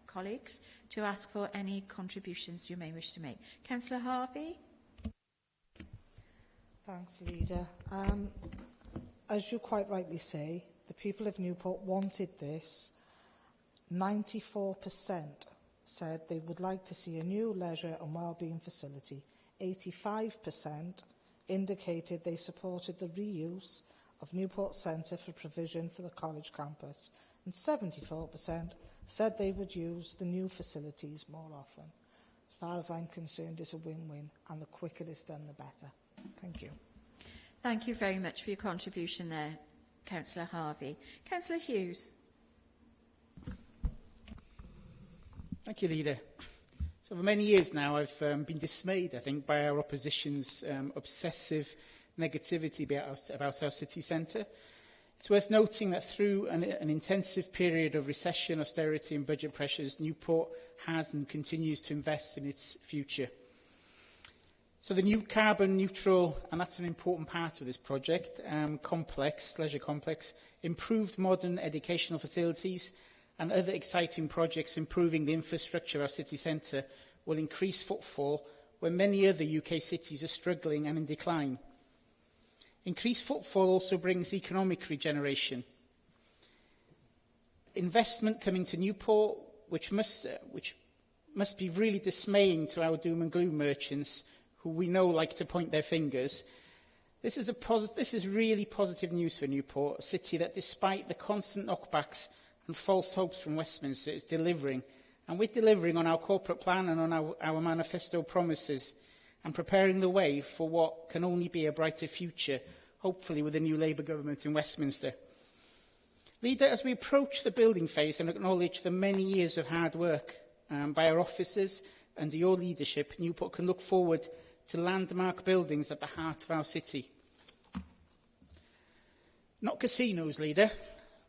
colleagues, to ask for any contributions you may wish to make. Councillor Harvey? Thanks, Leader. As you quite rightly say, the people of Newport wanted this. 94% said they would like to see a new leisure and wellbeing facility. 85% indicated they supported the reuse of Newport Centre for provision for the college campus, and 74% said they would use the new facilities more often. As far as I'm concerned, it's a win-win, and the quicker it's done, the better. Thank you. Thank you very much for your contribution there, Councillor Harvey. Councillor Hughes? Thank you, Leader. So for many years now, I've been dismayed, I think, by our opposition's obsessive negativity about our city centre. It's worth noting that through an intensive period of recession, austerity and budget pressures, Newport has and continues to invest in its future. So the new carbon neutral, and that's an important part of this project, leisure complex, improved modern educational facilities and other exciting projects improving the infrastructure of our city centre will increase footfall when many other UK cities are struggling and in decline. Increased footfall also brings economic regeneration. Investment coming to Newport, which must be really dismaying to our doom and gloom merchants, who we know like to point their fingers. This is really positive news for Newport, a city that, despite the constant knockbacks and false hopes from Westminster, is delivering. And we're delivering on our corporate plan and on our manifesto promises, and preparing the way for what can only be a brighter future, hopefully with a new Labour government in Westminster. Leader, as we approach the building phase and acknowledge the many years of hard work by our officers under your leadership, Newport can look forward to landmark buildings at the heart of our city. Not casinos, Leader,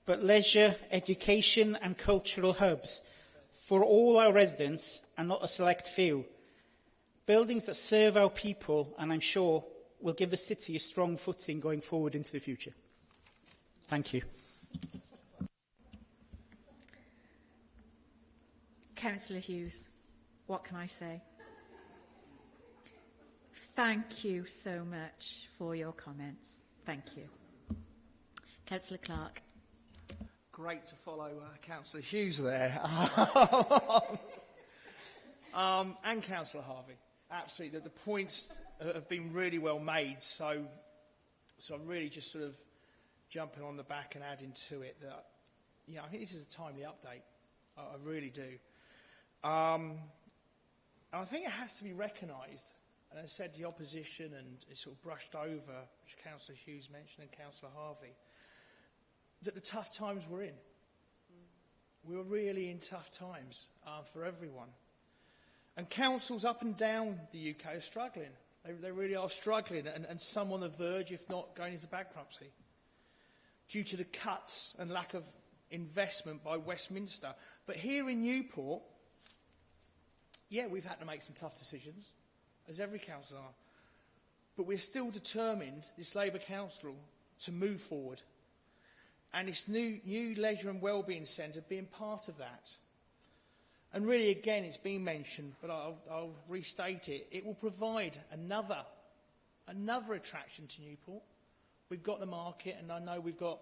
but leisure, education and cultural hubs for all our residents and not a select few. Buildings that serve our people, and I'm sure will give the city a strong footing going forward into the future. Thank you. Councillor Hughes, what can I say? Thank you so much for your comments. Thank you. Councillor Clark. Great to follow Councillor Hughes there. And Councillor Harvey. Absolutely. The points have been really well made. So I'm really just sort of jumping on the back and adding to it that, I think this is a timely update. I really do. And I think it has to be recognised, and as I said, the opposition, and it's sort of brushed over, which Councillor Hughes mentioned and Councillor Harvey, that the tough times we're in. We're really in tough times for everyone. And councils up and down the UK are struggling. They really are struggling, and some on the verge, if not going into bankruptcy, due to the cuts and lack of investment by Westminster. But here in Newport, we've had to make some tough decisions, as every council are. But we're still determined, this Labour council, to move forward. and this new leisure and wellbeing centre being part of that. And really, again, it's been mentioned, but I'll restate it. It will provide another attraction to Newport. We've got the market, and I know we've got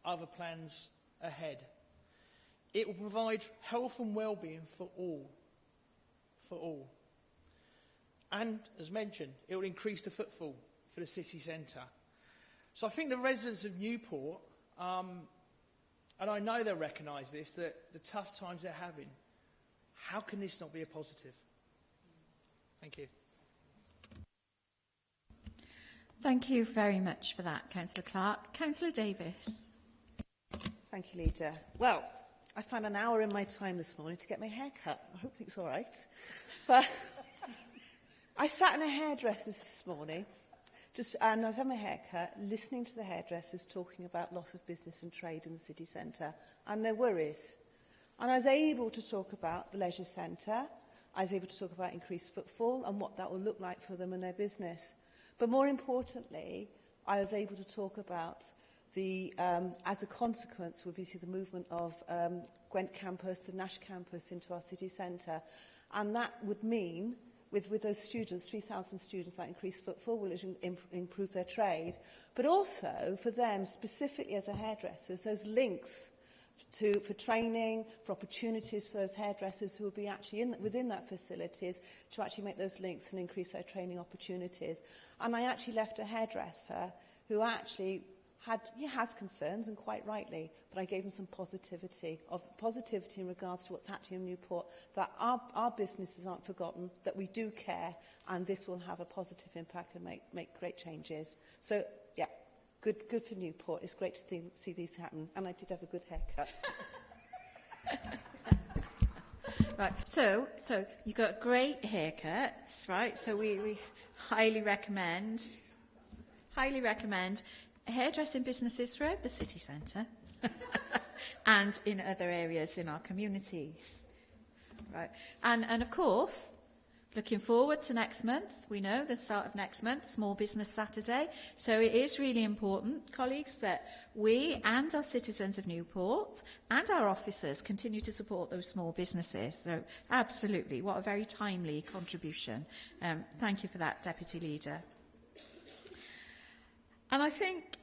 other plans ahead. It will provide health and well-being for all. For all. And, as mentioned, it will increase the footfall for the city centre. So I think the residents of Newport, and I know they'll recognise this, that the tough times they're having, how can this not be a positive? Thank you. Thank you very much for that, Councillor Clark. Councillor Davis. Thank you, Leader. Well, I found an hour in my time this morning to get my hair cut. I hope it's all right. But I sat in a hairdresser's this morning, and I was having my hair cut, listening to the hairdressers talking about loss of business and trade in the city centre and their worries. And I was able to talk about the leisure centre. I was able to talk about increased footfall and what that will look like for them and their business. But more importantly, I was able to talk about the, as a consequence, would be the movement of Gwent campus, the Nash campus, into our city centre. And that would mean, with those students, 3,000 students, that increased footfall will improve their trade. But also, for them, specifically as a hairdressers, those links for training, for opportunities for those hairdressers who will be actually within that facilities to actually make those links and increase their training opportunities. And I actually left a hairdresser who actually has concerns, and quite rightly, but I gave him some positivity in regards to what's happening in Newport, that our businesses aren't forgotten, that we do care, and this will have a positive impact and make great changes. So, yeah. Good for Newport. It's great to see these happen. And I did have a good haircut. Right. So you got great haircuts, right? So we highly recommend hairdressing businesses throughout the city centre and in other areas in our communities. Right. And of course, looking forward to next month. We know the start of next month, Small Business Saturday. So it is really important, colleagues, that we and our citizens of Newport and our officers continue to support those small businesses. So absolutely, what a very timely contribution. Thank you for that, Deputy Leader. And I think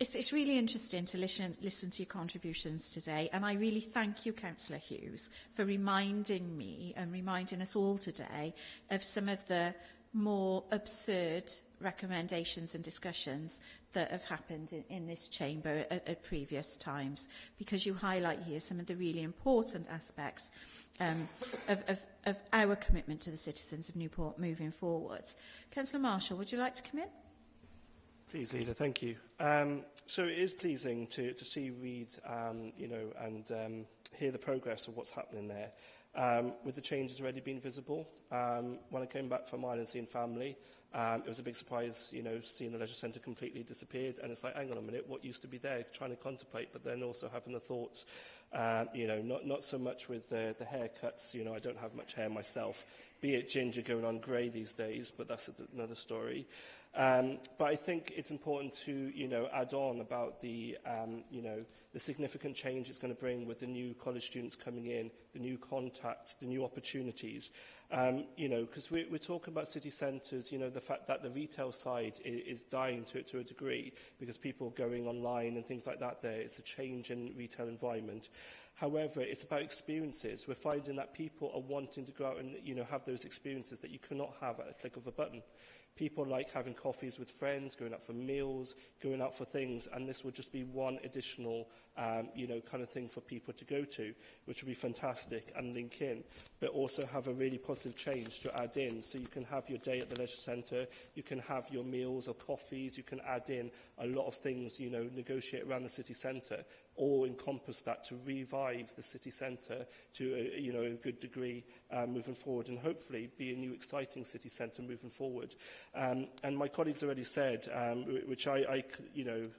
it's really interesting to listen to your contributions today, and I really thank you, Councillor Hughes, for reminding me and reminding us all today of some of the more absurd recommendations and discussions that have happened in this chamber at previous times, because you highlight here some of the really important aspects of our commitment to the citizens of Newport moving forward. Councillor Marshall, would you like to come in? Please, Leader, thank you. So it is pleasing to see, read, and hear the progress of what's happening there. With the changes already being visible, when I came back from Ireland seeing family, it was a big surprise, seeing the leisure centre completely disappeared. And it's like, hang on a minute, what used to be there? Trying to contemplate, but then also having the thoughts, not so much with the haircuts. I don't have much hair myself, be it ginger going on grey these days, but that's another story. But I think it's important to, add on about the significant change it's going to bring with the new college students coming in, the new contacts, the new opportunities. Because we're talking about city centres, the fact that the retail side is dying to a degree because people are going online and things like that there. It's a change in retail environment. However, it's about experiences. We're finding that people are wanting to go out and, have those experiences that you cannot have at a click of a button. People like having coffees with friends, going out for meals, going out for things, and this would just be one additional, kind of thing for people to go to, which would be fantastic and link in, but also have a really positive change to add in. So you can have your day at the leisure centre, you can have your meals or coffees, you can add in a lot of things, negotiate around the city centre, or encompass that to revive the city centre to a good degree moving forward, and hopefully be a new exciting city centre moving forward. And my colleagues already said, which I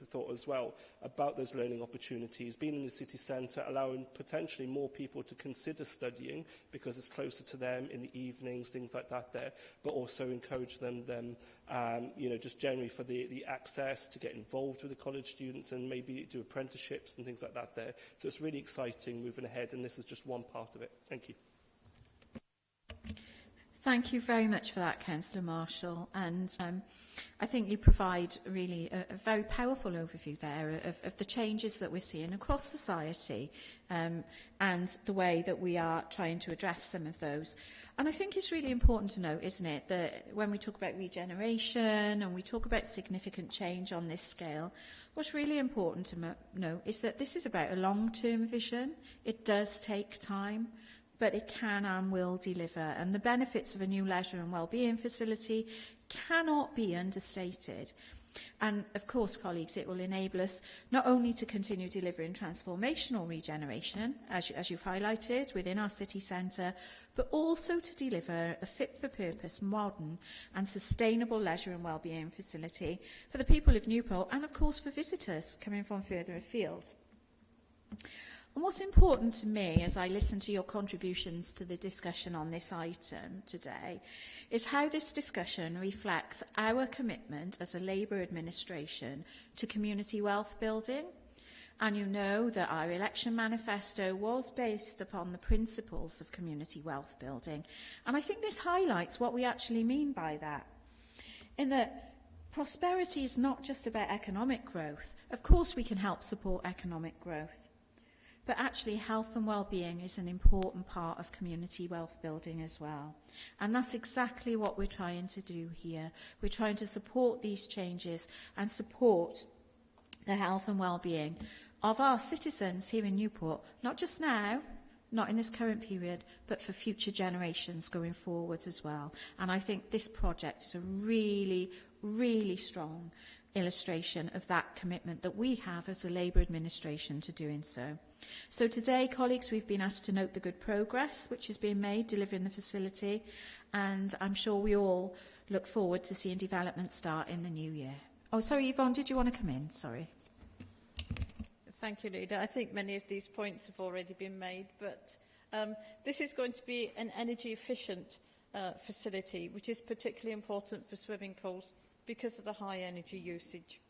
thought as well, about those learning opportunities, being in the city centre, allowing potentially more people to consider studying because it's closer to them in the evenings, things like that there, but also encourage them just generally for the access to get involved with the college students and maybe do apprenticeships and things like that there. So it's really exciting moving ahead, and this is just one part of it. Thank you. Thank you very much for that, Councillor Marshall. And I think you provide really a very powerful overview there of the changes that we're seeing across society and the way that we are trying to address some of those. And I think it's really important to note, isn't it, that when we talk about regeneration and we talk about significant change on this scale, what's really important to note is that this is about a long-term vision. It does take time, but it can and will deliver. And the benefits of a new leisure and wellbeing facility cannot be understated. And of course, colleagues, it will enable us not only to continue delivering transformational regeneration, as you've highlighted, within our city centre, but also to deliver a fit-for-purpose, modern and sustainable leisure and wellbeing facility for the people of Newport and, of course, for visitors coming from further afield. And what's important to me as I listen to your contributions to the discussion on this item today is how this discussion reflects our commitment as a Labour administration to community wealth building. And you know that our election manifesto was based upon the principles of community wealth building. And I think this highlights what we actually mean by that, in that prosperity is not just about economic growth. Of course we can help support economic growth. But actually, health and well-being is an important part of community wealth building as well. And that's exactly what we're trying to do here. We're trying to support these changes and support the health and well-being of our citizens here in Newport, not just now, not in this current period, but for future generations going forward as well. And I think this project is a really, really strong illustration of that commitment that we have as a Labour administration to doing so. So today, colleagues, we've been asked to note the good progress which is being made delivering the facility, and I'm sure we all look forward to seeing development start in the new year. Oh, sorry, Yvonne, did you want to come in? Sorry. Thank you, Leader. I think many of these points have already been made, but this is going to be an energy-efficient facility, which is particularly important for swimming pools because of the high energy usage.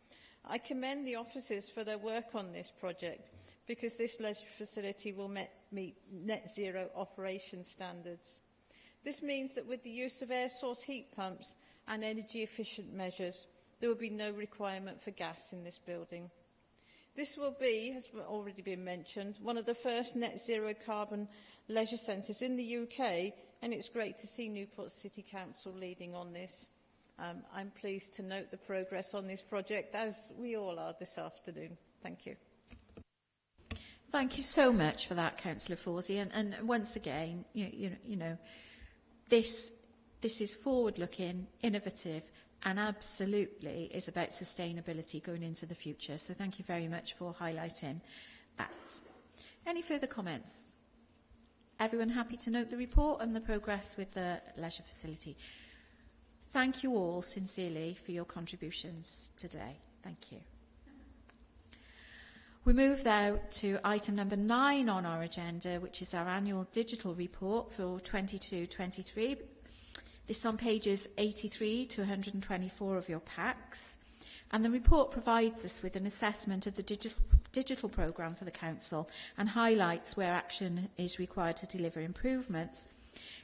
I commend the officers for their work on this project because this leisure facility will meet net zero operation standards. This means that with the use of air source heat pumps and energy efficient measures, there will be no requirement for gas in this building. This will be, as already been mentioned, one of the first net zero carbon leisure centres in the UK, and it's great to see Newport City Council leading on this. I'm pleased to note the progress on this project, as we all are this afternoon. Thank you. Thank you so much for that, Councillor Forsey. And once again, you know, this is forward-looking, innovative, and absolutely is about sustainability going into the future. So thank you very much for highlighting that. Any further comments? Everyone happy to note the report and the progress with the leisure facility? Thank you all sincerely for your contributions today. Thank you. We move now to item number 9 on our agenda, which is our annual digital report for 22-23. This is on pages 83 to 124 of your packs. And the report provides us with an assessment of the digital programme for the Council and highlights where action is required to deliver improvements.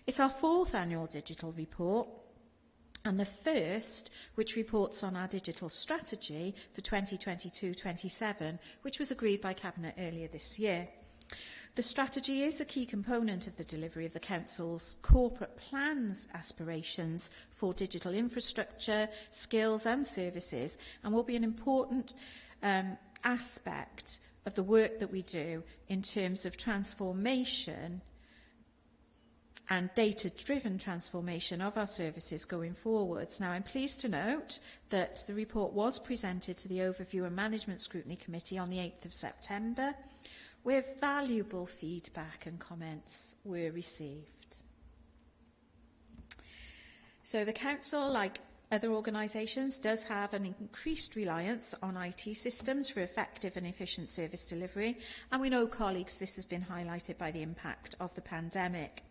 It's our 4th annual digital report, and the first, which reports on our digital strategy for 2022-27, which was agreed by Cabinet earlier this year. The strategy is a key component of the delivery of the Council's corporate plans aspirations for digital infrastructure, skills and services, and will be an important aspect of the work that we do in terms of transformation and data-driven transformation of our services going forwards. Now, I'm pleased to note that the report was presented to the Overview and Management Scrutiny Committee on the 8th of September, where valuable feedback and comments were received. So the Council, like other organisations, does have an increased reliance on IT systems for effective and efficient service delivery, and we know, colleagues, this has been highlighted by the impact of the pandemic.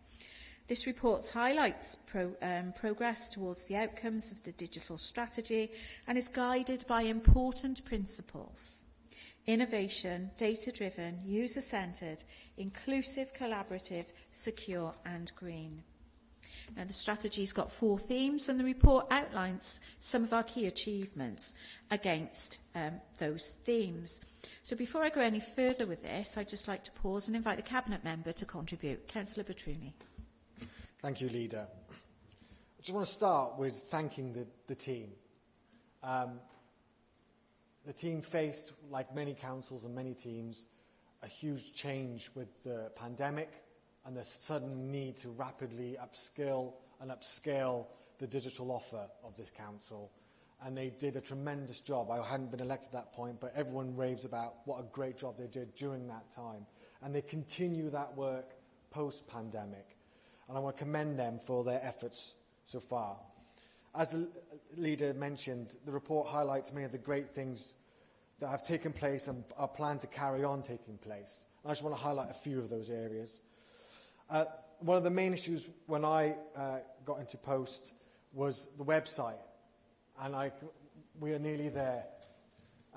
This report highlights progress towards the outcomes of the digital strategy and is guided by important principles: innovation, data-driven, user-centred, inclusive, collaborative, secure and green. Now, the strategy's got 4 themes, and the report outlines some of our key achievements against those themes. So before I go any further with this, I'd just like to pause and invite the Cabinet Member to contribute. Councillor Batruni. Thank you, Leader. I just want to start with thanking the team. The team faced, like many councils and many teams, a huge change with the pandemic and the sudden need to rapidly upskill and upscale the digital offer of this council. And they did a tremendous job. I hadn't been elected at that point, but everyone raves about what a great job they did during that time. And they continue that work post-pandemic. And I want to commend them for their efforts so far. As the leader mentioned, the report highlights many of the great things that have taken place and are planned to carry on taking place. And I just want to highlight a few of those areas. One of the main issues when I got into post was the website. And we are nearly there.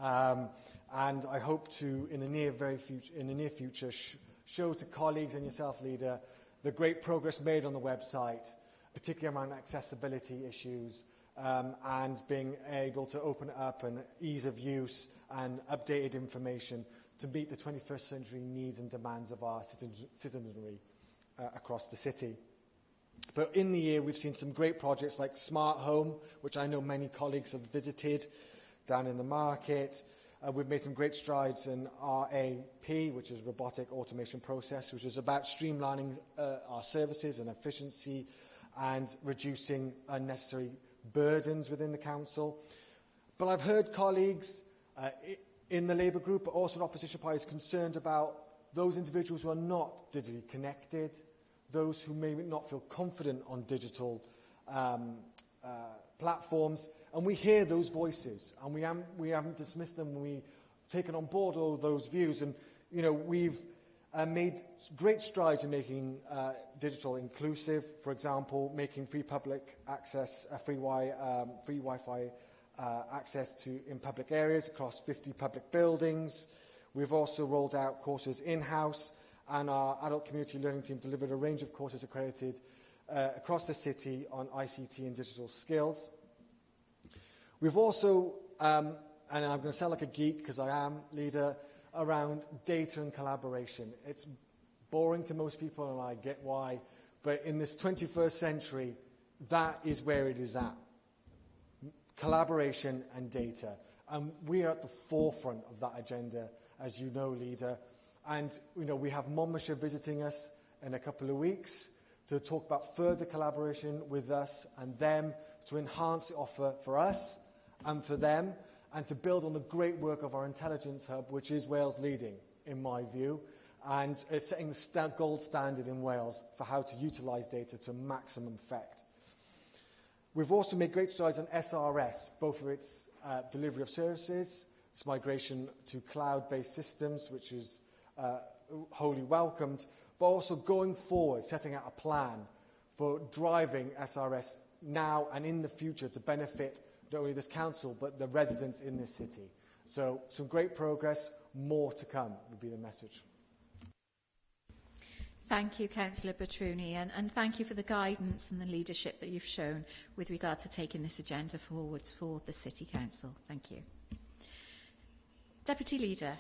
And I hope to, in the near future, show to colleagues and yourself, Leader, the great progress made on the website, particularly around accessibility issues, and being able to open it up and ease of use and updated information to meet the 21st century needs and demands of our citizenry across the city. But in the year, we've seen some great projects like Smart Home, which I know many colleagues have visited down in the market. We've made some great strides in RAP, which is Robotic Automation Process, which is about streamlining our services and efficiency and reducing unnecessary burdens within the council. But I've heard colleagues in the Labour group, but also in opposition parties, concerned about those individuals who are not digitally connected, those who may not feel confident on digital platforms. And we hear those voices, and we haven't dismissed them. We've taken on board all those views, and we've made great strides in making digital inclusive. For example, making free public access, free Wi-Fi access in public areas across 50 public buildings. We've also rolled out courses in-house, and our adult community learning team delivered a range of courses accredited across the city on ICT and digital skills. We've also, and I'm going to sound like a geek because I am, Leader, around data and collaboration. It's boring to most people, and I get why, but in this 21st century, that is where it is at. Collaboration and data. And we are at the forefront of that agenda, as you know, Leader. And we have Monmouthshire visiting us in a couple of weeks to talk about further collaboration with us and them to enhance the offer for us and for them, and to build on the great work of our intelligence hub, which is Wales leading, in my view, and setting the gold standard in Wales for how to utilise data to maximum effect. We've also made great strides on SRS, both for its delivery of services, its migration to cloud-based systems, which is wholly welcomed, but also going forward, setting out a plan for driving SRS now and in the future to benefit not only this council, but the residents in this city. So some great progress, more to come would be the message. Thank you, Councillor Batruni, and thank you for the guidance and the leadership that you've shown with regard to taking this agenda forwards for the City Council. Thank you. Deputy Leader.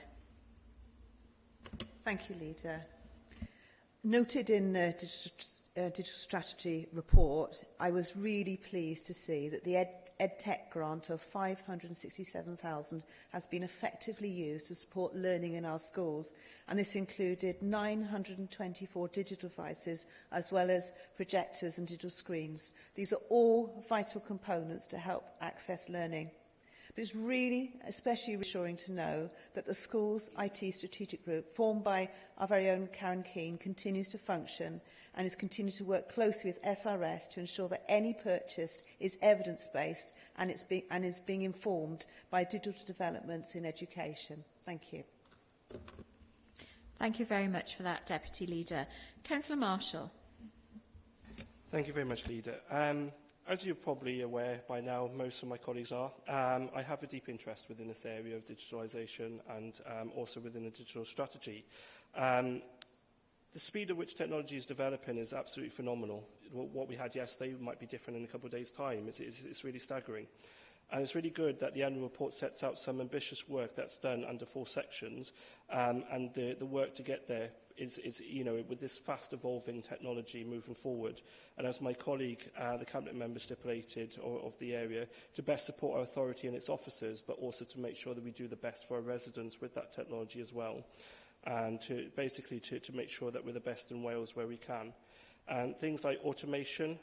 Thank you, Leader. Noted in the digital strategy report, I was really pleased to see that the EdTech grant of £567,000 has been effectively used to support learning in our schools, and this included 924 digital devices as well as projectors and digital screens. These are all vital components to help access learning. But it's really especially reassuring to know that the school's IT strategic group, formed by our very own Karen Keane, continues to function and is continuing to work closely with SRS to ensure that any purchase is evidence-based and is being informed by digital developments in education. Thank you. Thank you very much for that, Deputy Leader. Councillor Marshall. Thank you very much, Leader. As you're probably aware by now, most of my colleagues are, I have a deep interest within this area of digitalisation and also within the digital strategy. The speed at which technology is developing is absolutely phenomenal. What we had yesterday might be different in a couple of days' time. It's really staggering. And it's really good that the annual report sets out some ambitious work that's done under 4 sections, and the work to get there is with this fast evolving technology moving forward. And as my colleague, the Cabinet member stipulated of the area, to best support our authority and its officers, but also to make sure that we do the best for our residents with that technology as well. And to basically to make sure that we're the best in Wales where we can. And things like automation,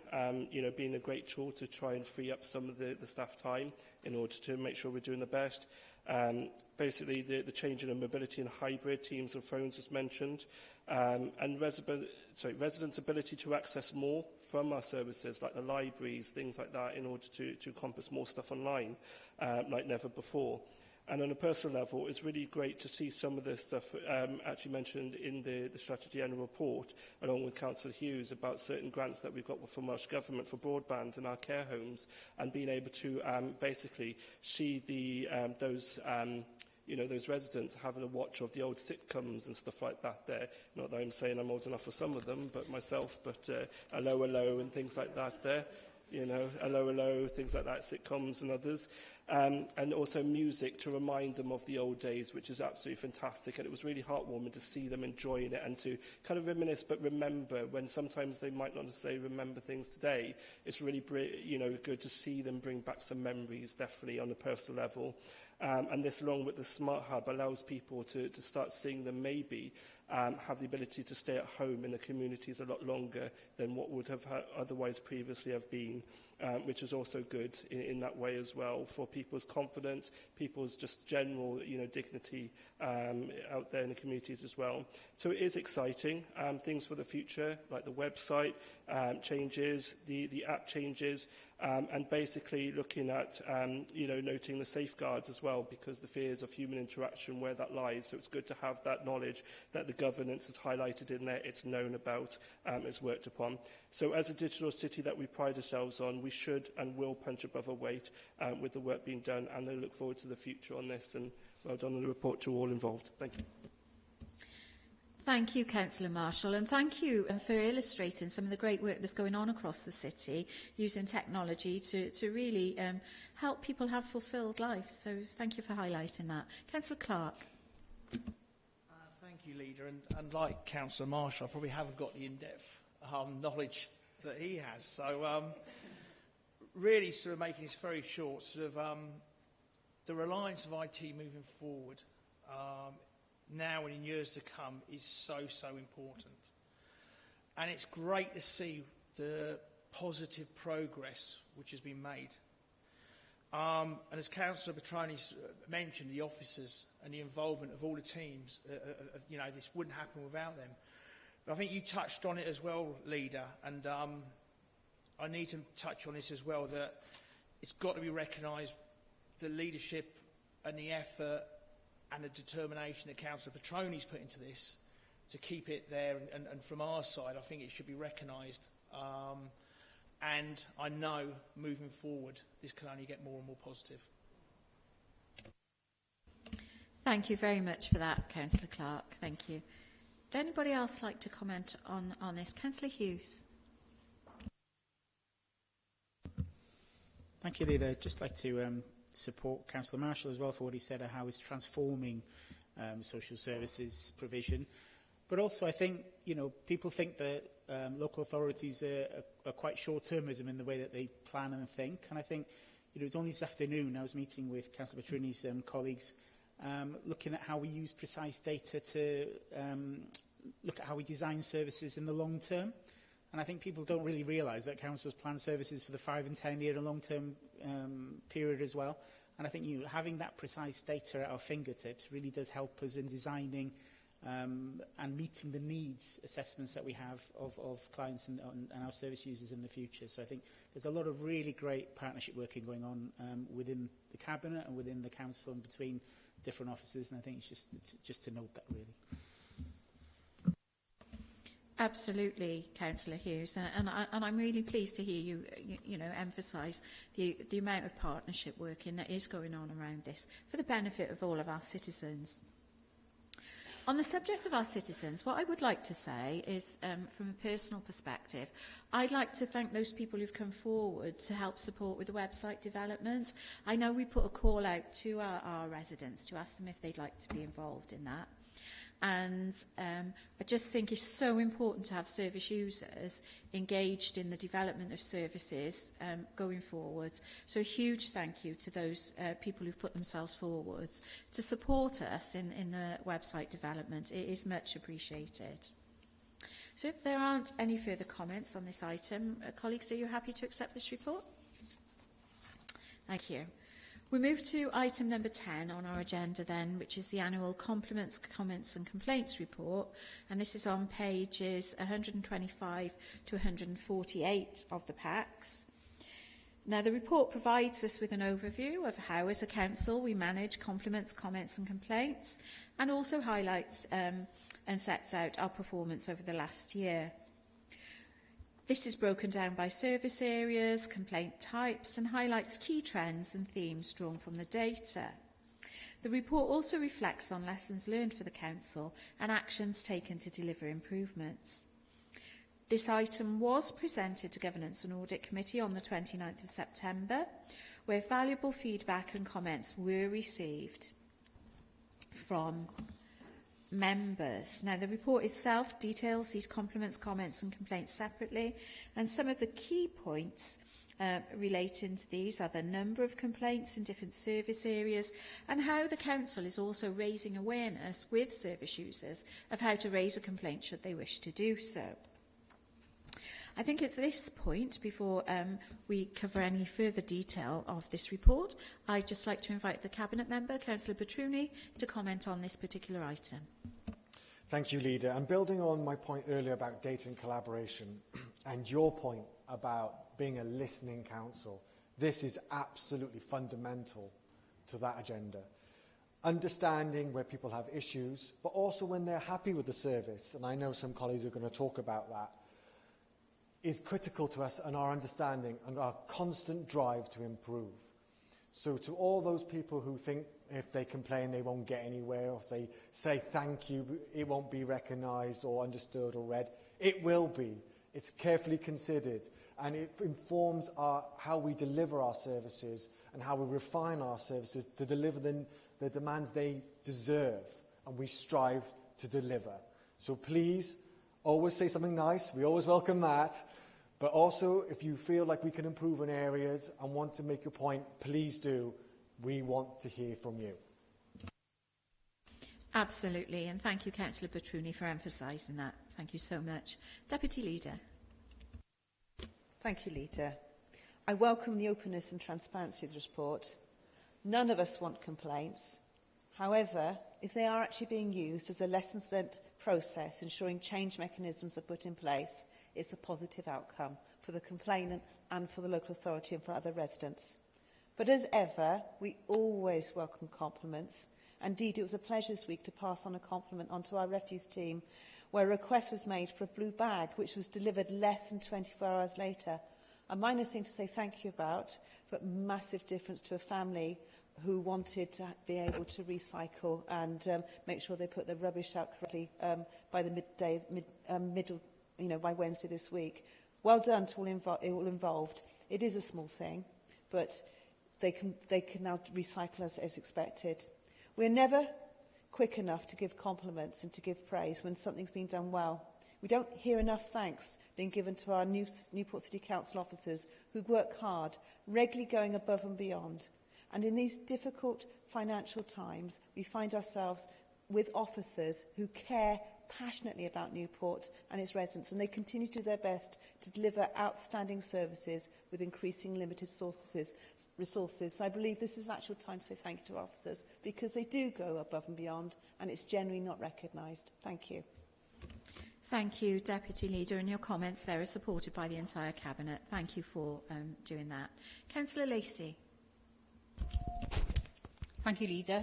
being a great tool to try and free up some of the staff time in order to make sure we're doing the best. Basically, the change in mobility and hybrid teams and phones as mentioned. And residents' ability to access more from our services, like the libraries, things like that, in order to encompass more stuff online, like never before. And on a personal level, it's really great to see some of this stuff actually mentioned in the Strategy Annual Report, along with Councillor Hughes, about certain grants that we've got from Welsh Government for broadband in our care homes, and being able to basically see those residents having a watch of the old sitcoms and stuff like that there. Not that I'm saying I'm old enough for some of them, but myself, but Hello, Hello and things like that there. Hello, Hello, things like that, sitcoms and others. And also music to remind them of the old days, which is absolutely fantastic. And it was really heartwarming to see them enjoying it and to kind of reminisce, but remember when sometimes they might not necessarily remember things today. It's really, good to see them bring back some memories, definitely on a personal level. And this, along with the Smart Hub, allows people to start seeing them maybe have the ability to stay at home in the communities a lot longer than what would have otherwise previously have been, which is also good in that way as well for people's confidence, people's just general dignity out there in the communities as well. So it is exciting. Things for the future, like the website changes, the app changes, and basically looking at, noting the safeguards as well, because the fears of human interaction, where that lies. So it's good to have that knowledge that the governance is highlighted in there, it's known about, it's worked upon. So as a digital city that we pride ourselves on, we should and will punch above our weight with the work being done, and I look forward to the future on this, and well done on the report to all involved. Thank you. Thank you, Councillor Marshall, and thank you for illustrating some of the great work that's going on across the city, using technology to really help people have fulfilled lives. So thank you for highlighting that. Councillor Clark. Thank you, Leader. And like Councillor Marshall, I probably haven't got the in-depth knowledge that he has. So really sort of making this very short, the reliance of IT moving forward now and in years to come is so important. And it's great to see the positive progress which has been made. And as Councillor Petroni mentioned, the officers and the involvement of all the teams, this wouldn't happen without them. But I think you touched on it as well, Leader, and I need to touch on this as well, that it's got to be recognised, the leadership and the effort and the determination that Councillor Petroni's put into this to keep it there, and from our side, I think it should be recognised. And I know, moving forward, this can only get more and more positive. Thank you very much for that, Councillor Clark. Thank you. Would anybody else like to comment on this? Councillor Hughes. Thank you, Leader. I'd just like to support Councillor Marshall as well for what he said of how he's transforming social services provision. But also, I think, people think that local authorities are quite short-termism in the way that they plan and think. And I think, it was only this afternoon I was meeting with Councillor Petrini's colleagues, looking at how we use precise data to look at how we design services in the long term. And I think people don't really realise that councils plan services for the 5 and 10 year and long-term period as well. And I think having that precise data at our fingertips really does help us in designing and meeting the needs assessments that we have of clients and our service users in the future. So I think there's a lot of really great partnership working going on within the Cabinet and within the Council and between different offices. And I think it's just to note that, really. Absolutely, Councillor Hughes, and I'm really pleased to hear you emphasise the amount of partnership working that is going on around this for the benefit of all of our citizens. On the subject of our citizens, what I would like to say is, from a personal perspective, I'd like to thank those people who've come forward to help support with the website development. I know we put a call out to our residents to ask them if they'd like to be involved in that. And I just think it's so important to have service users engaged in the development of services going forward. So a huge thank you to those people who've put themselves forward to support us in the website development. It is much appreciated. So if there aren't any further comments on this item, colleagues, are you happy to accept this report? Thank you. We move to item number 10 on our agenda then, which is the annual Compliments, Comments and Complaints report, and this is on pages 125 to 148 of the packs. Now, the report provides us with an overview of how, as a council, we manage compliments, comments and complaints, and also highlights and sets out our performance over the last year. This is broken down by service areas, complaint types, and highlights key trends and themes drawn from the data. The report also reflects on lessons learned for the Council and actions taken to deliver improvements. This item was presented to Governance and Audit Committee on the 29th of September, where valuable feedback and comments were received from members. Now, the report itself details these compliments, comments and complaints separately, and some of the key points relating to these are the number of complaints in different service areas and how the Council is also raising awareness with service users of how to raise a complaint should they wish to do so. I think it's this point, before we cover any further detail of this report, I'd just like to invite the Cabinet Member, Councillor Petruni, to comment on this particular item. Thank you, Leader. And building on my point earlier about data and collaboration and your point about being a listening council, this is absolutely fundamental to that agenda. Understanding where people have issues, but also when they're happy with the service, and I know some colleagues are going to talk about that, is critical to us and our understanding and our constant drive to improve. So to all those people who think if they complain they won't get anywhere, or if they say thank you, it won't be recognised or understood or read, it will be. It's carefully considered and it informs how we deliver our services and how we refine our services to deliver the demands they deserve, and we strive to deliver. So please, always say something nice. We always welcome that. But also, if you feel like we can improve in areas and want to make a point, please do. We want to hear from you. Absolutely. And thank you, Councillor Petruni, for emphasising that. Thank you so much. Deputy Leader. Thank you, Leader. I welcome the openness and transparency of the report. None of us want complaints. However, if they are actually being used as a lessons learned process, ensuring change mechanisms are put in place, it's a positive outcome for the complainant and for the local authority and for other residents. But as ever, we always welcome compliments. Indeed, it was a pleasure this week to pass on a compliment onto our refuse team, where a request was made for a blue bag, which was delivered less than 24 hours later. A minor thing to say thank you about, but massive difference to a family who wanted to be able to recycle and make sure they put their rubbish out correctly by the middle, by Wednesday this week. Well done to all involved. It is a small thing, but they can now recycle as expected. We're never quick enough to give compliments and to give praise when something's been done well. We don't hear enough thanks being given to our Newport City Council officers who work hard, regularly going above and beyond. And in these difficult financial times, we find ourselves with officers who care passionately about Newport and its residents, and they continue to do their best to deliver outstanding services with increasing limited resources. So I believe this is actual time to say thank you to our officers, because they do go above and beyond, and it's generally not recognised. Thank you. Thank you, Deputy Leader, and your comments there are supported by the entire Cabinet. Thank you for doing that. Councillor Lacey. Thank you, Leader.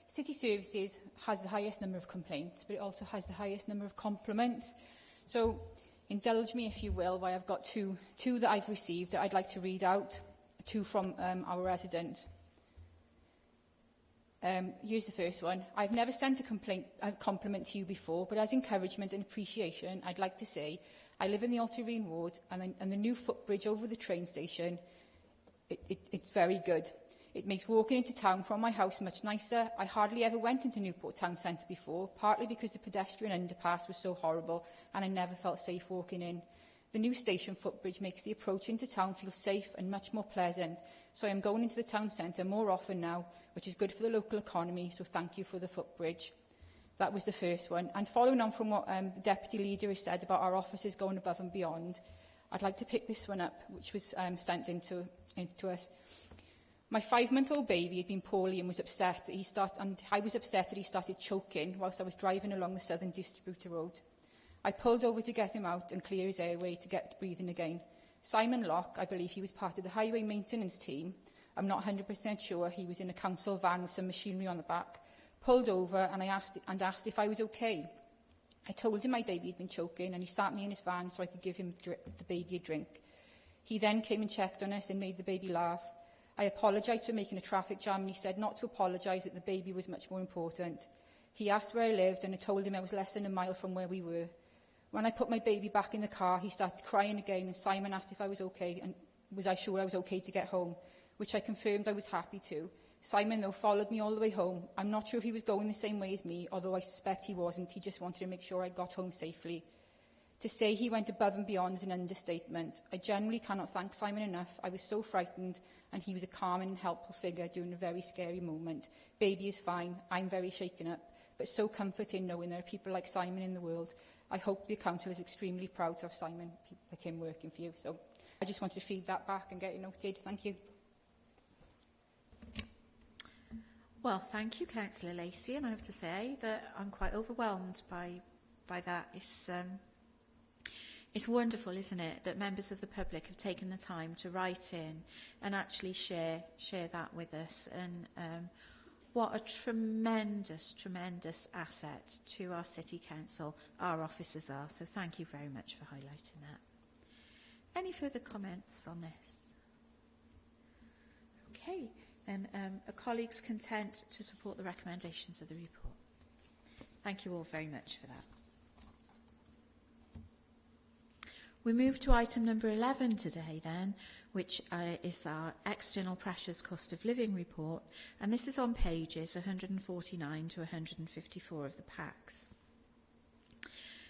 City Services has the highest number of complaints, but it also has the highest number of compliments. So indulge me, if you will, why I've got two that I've received that I'd like to read out, two from our resident. Here's the first one. I've never sent a compliment to you before, but as encouragement and appreciation, I'd like to say I live in the Altarine ward, and the new footbridge over the train station, it's very good. It makes walking into town from my house much nicer. I hardly ever went into Newport town centre before, partly because the pedestrian underpass was so horrible and I never felt safe walking in. The new station footbridge makes the approach into town feel safe and much more pleasant, so I am going into the town centre more often now, which is good for the local economy, so thank you for the footbridge. That was the first one. And following on from what the Deputy Leader has said about our officers going above and beyond, I'd like to pick this one up, which was sent into us. My 5-month-old baby had been poorly and was upset that I was upset that he started choking whilst I was driving along the Southern Distributor Road. I pulled over to get him out and clear his airway to get breathing again. Simon Locke, I believe he was part of the highway maintenance team, I'm not 100% sure, he was in a council van with some machinery on the back, pulled over and asked if I was okay. I told him my baby had been choking and he sat me in his van so I could give him the baby a drink. He then came and checked on us and made the baby laugh. I apologised for making a traffic jam and he said not to apologise, that the baby was much more important. He asked where I lived and I told him I was less than a mile from where we were. When I put my baby back in the car, he started crying again and Simon asked if I was okay and was I sure I was okay to get home, which I confirmed I was happy to. Simon, though, followed me all the way home. I'm not sure if he was going the same way as me, although I suspect he wasn't. He just wanted to make sure I got home safely. To say he went above and beyond is an understatement. I genuinely cannot thank Simon enough. I was so frightened and he was a calming and helpful figure during a very scary moment. Baby is fine. I'm very shaken up, but so comforting knowing there are people like Simon in the world. I hope the council is extremely proud to have Simon, like him, working for you. So I just wanted to feed that back and get it noted. Thank you. Well, thank you, Councillor Lacey, and I have to say that I'm quite overwhelmed by that. It's wonderful, isn't it, that members of the public have taken the time to write in and actually share that with us. And what a tremendous, tremendous asset to our City Council our officers are. So thank you very much for highlighting that. Any further comments on this? Okay, then are colleagues content to support the recommendations of the report? Thank you all very much for that. We move to item number 11 today then, which is our External Pressures Cost of Living report, and this is on pages 149 to 154 of the packs.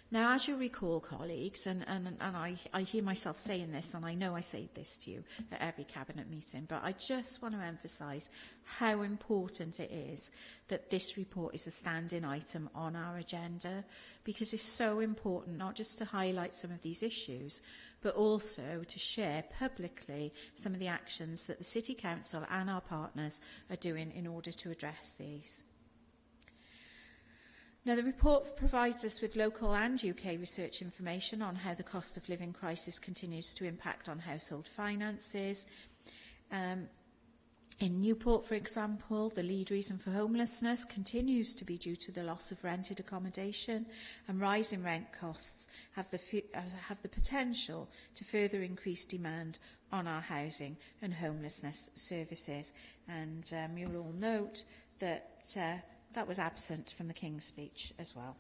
Now, as you recall, colleagues, and I hear myself saying this, and I know I say this to you at every Cabinet meeting, but I just want to emphasise how important it is that this report is a standing item on our agenda, because it's so important not just to highlight some of these issues, but also to share publicly some of the actions that the City Council and our partners are doing in order to address these. Now, the report provides us with local and UK research information on how the cost of living crisis continues to impact on household finances. In Newport, for example, the lead reason for homelessness continues to be due to the loss of rented accommodation, and rising rent costs have the potential to further increase demand on our housing and homelessness services. And you'll all note that that was absent from the King's speech as well.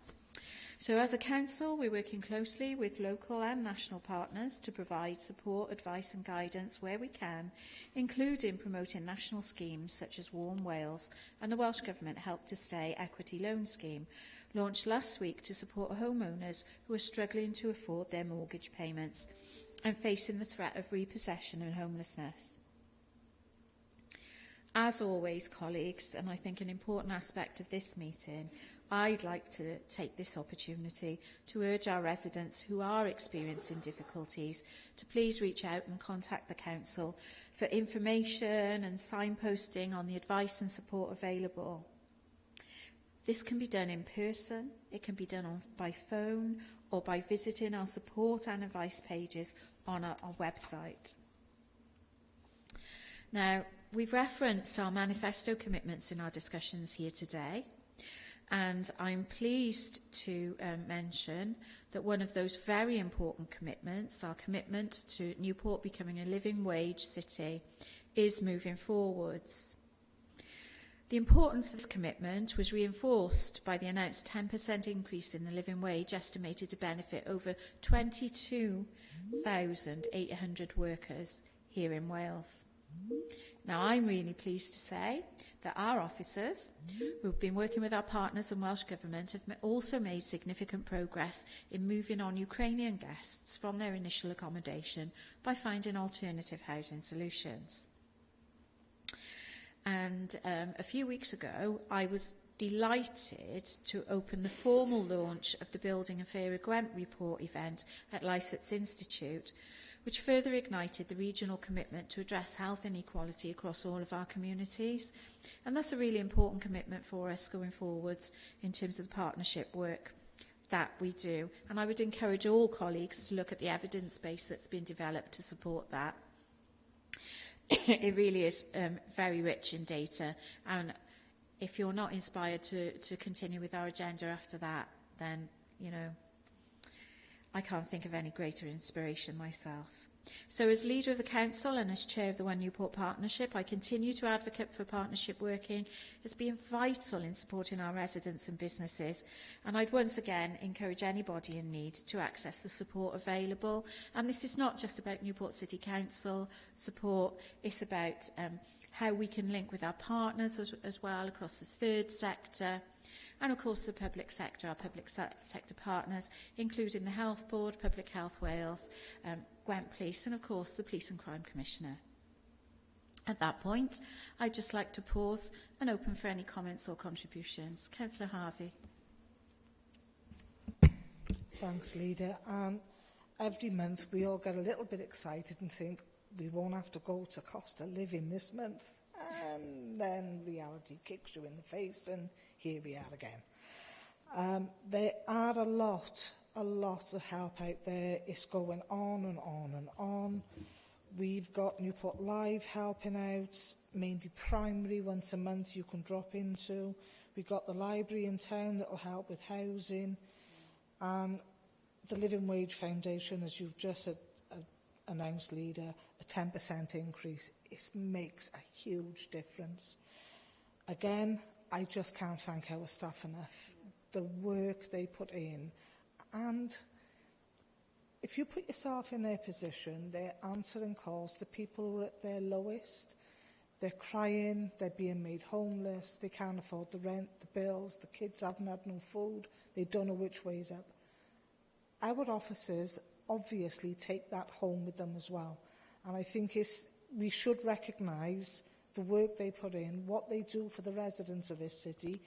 So as a council, we're working closely with local and national partners to provide support, advice and guidance where we can, including promoting national schemes such as Warm Wales and the Welsh Government Help to Stay Equity Loan Scheme, launched last week to support homeowners who are struggling to afford their mortgage payments and facing the threat of repossession and homelessness. As always, colleagues, and I think an important aspect of this meeting, I'd like to take this opportunity to urge our residents who are experiencing difficulties to please reach out and contact the Council for information and signposting on the advice and support available. This can be done in person, it can be done by phone, or by visiting our support and advice pages on our website. Now, we've referenced our manifesto commitments in our discussions here today. And I'm pleased to mention that one of those very important commitments, our commitment to Newport becoming a living wage city, is moving forwards. The importance of this commitment was reinforced by the announced 10% increase in the living wage, estimated to benefit over 22,800 workers here in Wales. Now, I'm really pleased to say that our officers, who've been working with our partners and Welsh Government, have also made significant progress in moving on Ukrainian guests from their initial accommodation by finding alternative housing solutions. And a few weeks ago, I was delighted to open the formal launch of the Building a Fairer Gwent report event at Lycett's Institute, which further ignited the regional commitment to address health inequality across all of our communities. And that's a really important commitment for us going forwards in terms of the partnership work that we do. And I would encourage all colleagues to look at the evidence base that's been developed to support that. It really is very rich in data, and if you're not inspired to continue with our agenda after that, then, you know, I can't think of any greater inspiration myself. So as leader of the Council and as chair of the One Newport Partnership, I continue to advocate for partnership working as being vital in supporting our residents and businesses. And I'd once again encourage anybody in need to access the support available. And this is not just about Newport City Council support, it's about how we can link with our partners as well across the third sector. And of course the public sector, our public sector partners, including the Health Board, Public Health Wales, Gwent Police, and of course the Police and Crime Commissioner. At that point, I'd just like to pause and open for any comments or contributions. Councillor Harvey. Thanks, Leader. Every month we all get a little bit excited and think we won't have to go to cost of living this month. And then reality kicks you in the face and here we are again. There are a lot of help out there. It's going on and on and on. We've got Newport Live helping out, mainly primary, once a month you can drop into. We've got the library in town that will help with housing. And the Living Wage Foundation, as you've just announced, Leader, a 10% increase. It makes a huge difference. Again, I just can't thank our staff enough. The work they put in. And if you put yourself in their position, they're answering calls to people who are at their lowest. They're crying, they're being made homeless, they can't afford the rent, the bills, the kids haven't had no food, they don't know which way's up. Our officers obviously take that home with them as well. And I think we should recognise the work they put in, what they do for the residents of this city,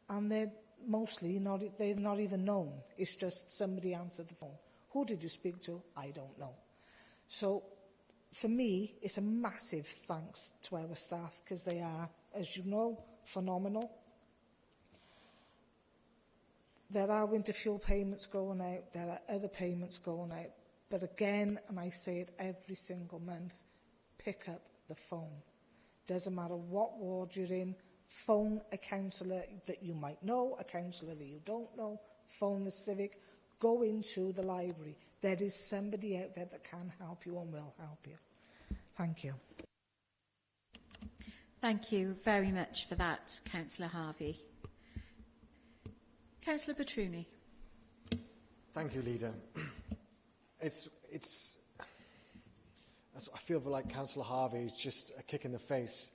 and they're not even known. It's just somebody answered the phone. Who did you speak to? I don't know. So for me, it's a massive thanks to our staff because they are, as you know, phenomenal. There are winter fuel payments going out, there are other payments going out, but again, and I say it every single month, pick up the phone. Doesn't matter what ward you're in, phone a councillor that you might know, a councillor that you don't know, phone the civic, go into the library. There is somebody out there that can help you and will help you. Thank you. Thank you very much for that, Councillor Harvey. Councillor Petruni. Thank you, Leader. I feel like Councillor Harvey is just a kick in the face,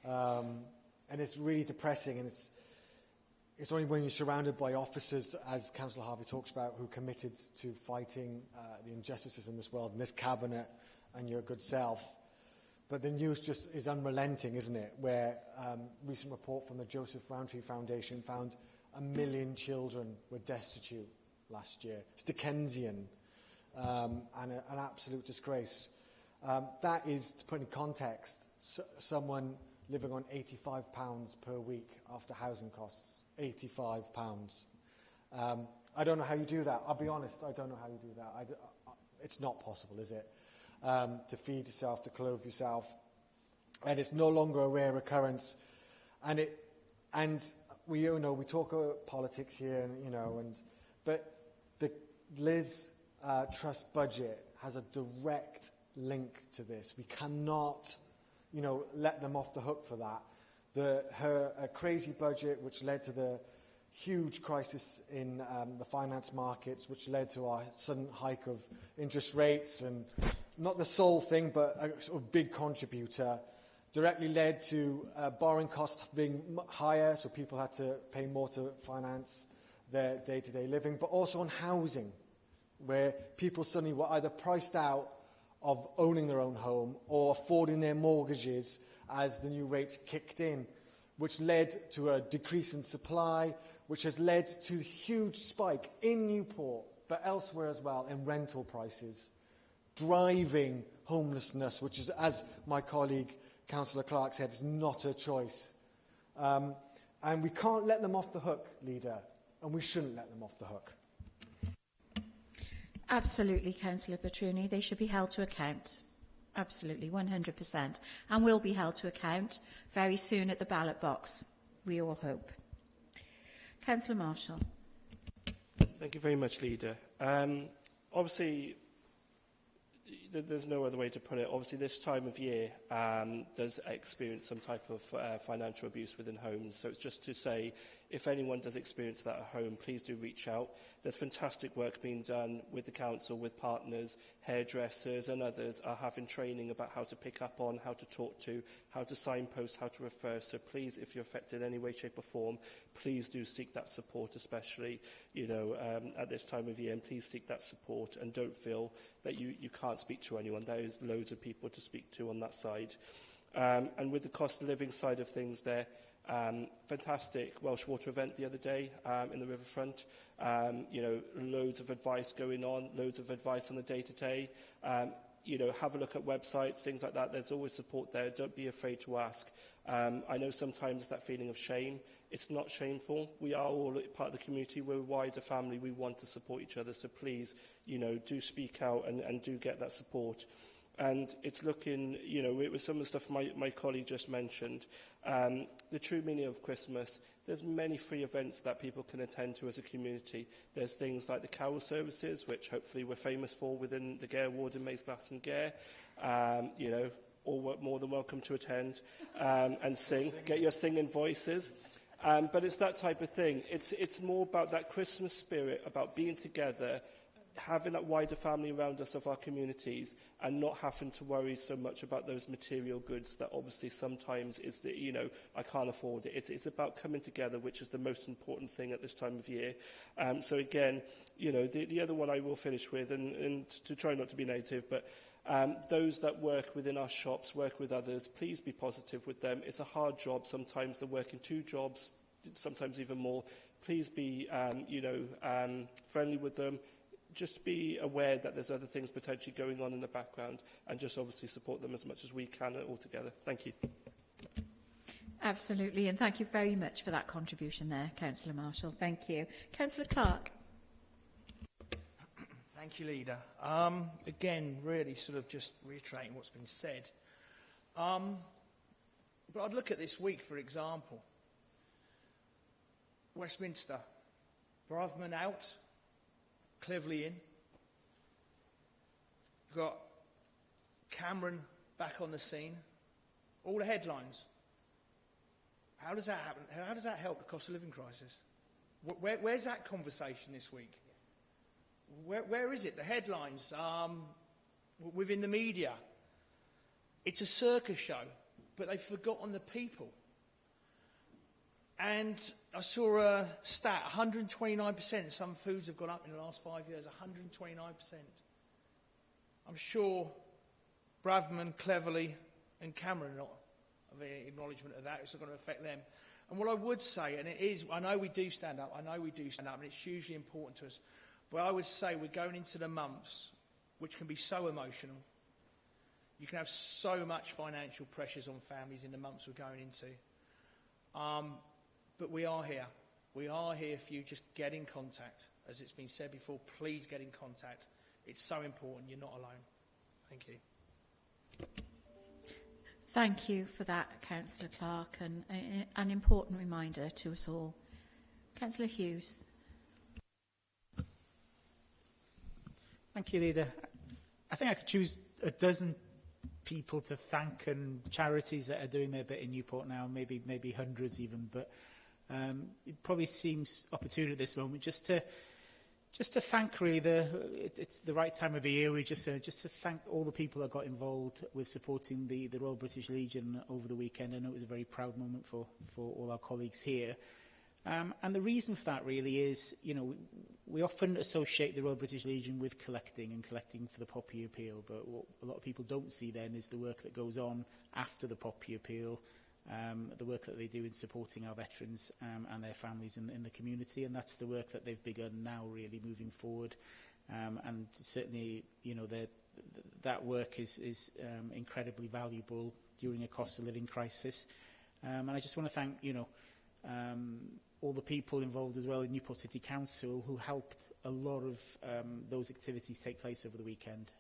and it's really depressing. And it's only when you're surrounded by officers, as Councillor Harvey talks about, who committed to fighting the injustices in this world, and this cabinet, and your good self. But the news just is unrelenting, isn't it? Where a recent report from the Joseph Rowntree Foundation found 1 million children were destitute last year. It's Dickensian and an absolute disgrace. That is, to put in context, someone living on £85 per week after housing costs. £85. I don't know how you do that. I'll be honest, I don't know how you do that. It's not possible, is it? To feed yourself, to clothe yourself. And it's no longer a rare occurrence. And we talk about politics here, but the Liz Trust budget has a direct link to this. We cannot, let them off the hook for that. Her crazy budget, which led to the huge crisis in the finance markets, which led to our sudden hike of interest rates, and not the sole thing, but a sort of big contributor, directly led to borrowing costs being higher, so people had to pay more to finance their day-to-day living, but also on housing, where people suddenly were either priced out of owning their own home or affording their mortgages as the new rates kicked in, which led to a decrease in supply, which has led to a huge spike in Newport, but elsewhere as well, in rental prices, driving homelessness, which is, as my colleague Councillor Clark said, is not a choice. And we can't let them off the hook, Leader, and we shouldn't let them off the hook. Absolutely, Councillor Petruni. They should be held to account. Absolutely, 100%. And will be held to account very soon at the ballot box, we all hope. Councillor Marshall. Thank you very much, Leader. Obviously, there's no other way to put it. Obviously, this time of year does experience some type of financial abuse within homes. So it's just to say, if anyone does experience that at home, please do reach out. There's fantastic work being done with the council, with partners, hairdressers and others are having training about how to pick up on, how to talk to, how to signpost, how to refer. So please, if you're affected in any way, shape or form, please do seek that support, especially, at this time of year, and please seek that support and don't feel that you can't speak to anyone. There is loads of people to speak to on that side. And with the cost of living side of things there, fantastic Welsh Water event the other day in the riverfront. Loads of advice going on, loads of advice on the day-to-day. Have a look at websites, things like that. There's always support there. Don't be afraid to ask. I know sometimes that feeling of shame. It's not shameful. We are all part of the community. We're a wider family. We want to support each other. So please, do speak out and do get that support. And it's looking, with some of the stuff my colleague just mentioned, the true meaning of Christmas, there's many free events that people can attend to as a community. There's things like the carol services, which hopefully we're famous for within the Gare ward in Maesglas and Gare. All more than welcome to attend and sing. Get your singing voices. But it's that type of thing. It's more about that Christmas spirit, about being together, having that wider family around us of our communities and not having to worry so much about those material goods that obviously sometimes is the, I can't afford it. It's about coming together, which is the most important thing at this time of year. So again, the other one I will finish with, and to try not to be negative, but those that work within our shops, work with others, please be positive with them. It's a hard job sometimes. They're working 2 jobs, sometimes even more. Please be, friendly with them. Just be aware that there's other things potentially going on in the background and just obviously support them as much as we can all together. Thank you. Absolutely, and thank you very much for that contribution there, Councillor Marshall. Thank you. Councillor Clark. Thank you, Leader. Again, really sort of just reiterating what's been said. But I'd look at this week, for example. Westminster, Braverman out, Cleverly in. You've got Cameron back on the scene. All the headlines. How does that happen? How does that help the cost of living crisis? Where's that conversation this week? Where is it? The headlines within the media. It's a circus show, but they've forgotten the people. And I saw a stat, 129%. Some foods have gone up in the last 5 years, 129%. I'm sure Braverman, Cleverly and Cameron are not of any acknowledgement of that. It's not going to affect them. And what I would say, and it is, I know we do stand up, and it's hugely important to us, but I would say we're going into the months which can be so emotional. You can have so much financial pressures on families in the months we're going into. But we are here. We are here for you. Just get in contact. As it's been said before, please get in contact. It's so important. You're not alone. Thank you. Thank you for that, Councillor Clark, and an important reminder to us all. Councillor Hughes. Thank you, Leader. I think I could choose a dozen people to thank and charities that are doing their bit in Newport now, maybe hundreds even, but it probably seems opportune at this moment just to thank really it's the right time of the year. Just to thank all the people that got involved with supporting the Royal British Legion over the weekend. I know it was a very proud moment for all our colleagues here. And the reason for that really is, we often associate the Royal British Legion with collecting for the Poppy Appeal, but what a lot of people don't see then is the work that goes on after the Poppy Appeal, the work that they do in supporting our veterans and their families in the community, and that's the work that they've begun now really moving forward. And certainly, that work is incredibly valuable during a cost of living crisis. And I just want to thank, all the people involved as well in Newport City Council who helped a lot of those activities take place over the weekend.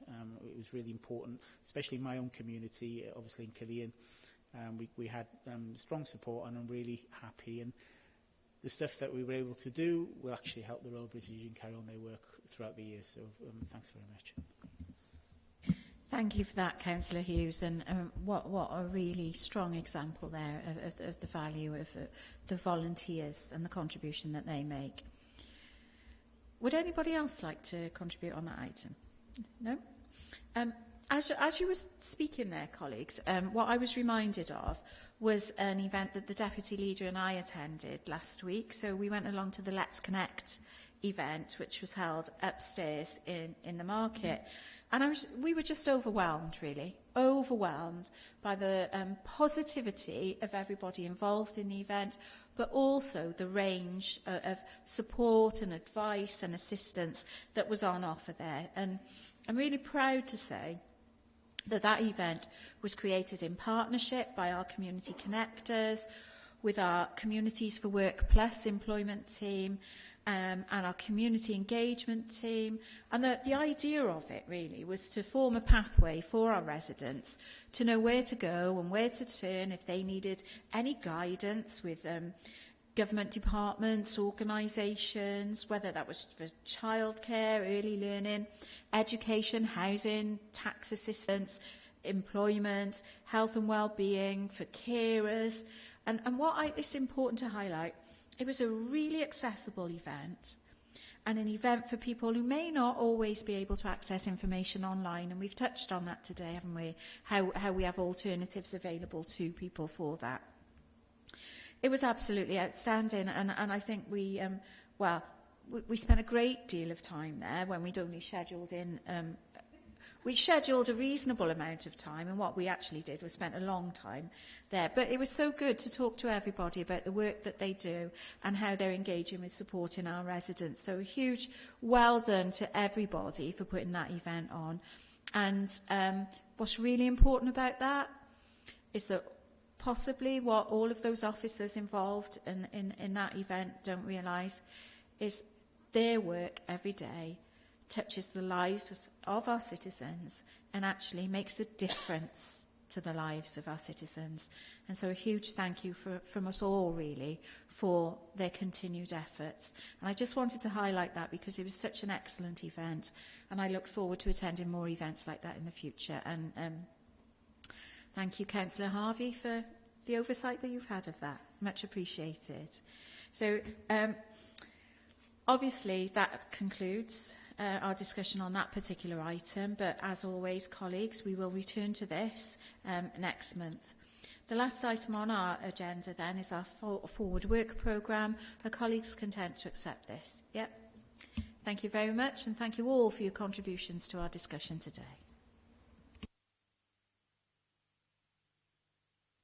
It was really important, especially in my own community, obviously in Killeen. We had strong support, and I'm really happy. And the stuff that we were able to do will actually help the Royal British Legion carry on their work throughout the year. So thanks very much. Thank you for that, Councillor Hughes, and what a really strong example there of the value of the volunteers and the contribution that they make. Would anybody else like to contribute on that item? No? As you were speaking there, colleagues, what I was reminded of was an event that the Deputy Leader and I attended last week. So we went along to the Let's Connect event, which was held upstairs in the market. And we were just overwhelmed, really, overwhelmed by the positivity of everybody involved in the event, but also the range of support and advice and assistance that was on offer there. And I'm really proud to say that event was created in partnership by our community connectors, with our Communities for Work Plus employment team, and our community engagement team. And the idea of it really was to form a pathway for our residents to know where to go and where to turn if they needed any guidance with government departments, organisations, whether that was for childcare, early learning, education, housing, tax assistance, employment, health and well-being, for carers. And what it's important to highlight, it was a really accessible event, and an event for people who may not always be able to access information online, and we've touched on that today, haven't we, how we have alternatives available to people for that. It was absolutely outstanding, and I think we spent a great deal of time there when we'd only scheduled in we scheduled a reasonable amount of time, and what we actually did was spent a long time there. But it was so good to talk to everybody about the work that they do and how they're engaging with supporting our residents. So a huge well done to everybody for putting that event on. And what's really important about that is that possibly what all of those officers involved in that event don't realise is their work every day touches the lives of our citizens and actually makes a difference to the lives of our citizens. And so a huge thank you from us all, really, for their continued efforts. And I just wanted to highlight that because it was such an excellent event, and I look forward to attending more events like that in the future. And thank you, Councillor Harvey, for the oversight that you've had of that. Much appreciated. So obviously that concludes our discussion on that particular item, but as always, colleagues, we will return to this next month. The last item on our agenda then is our forward work programme. Are colleagues content to accept this? Yep. Thank you very much, and thank you all for your contributions to our discussion today.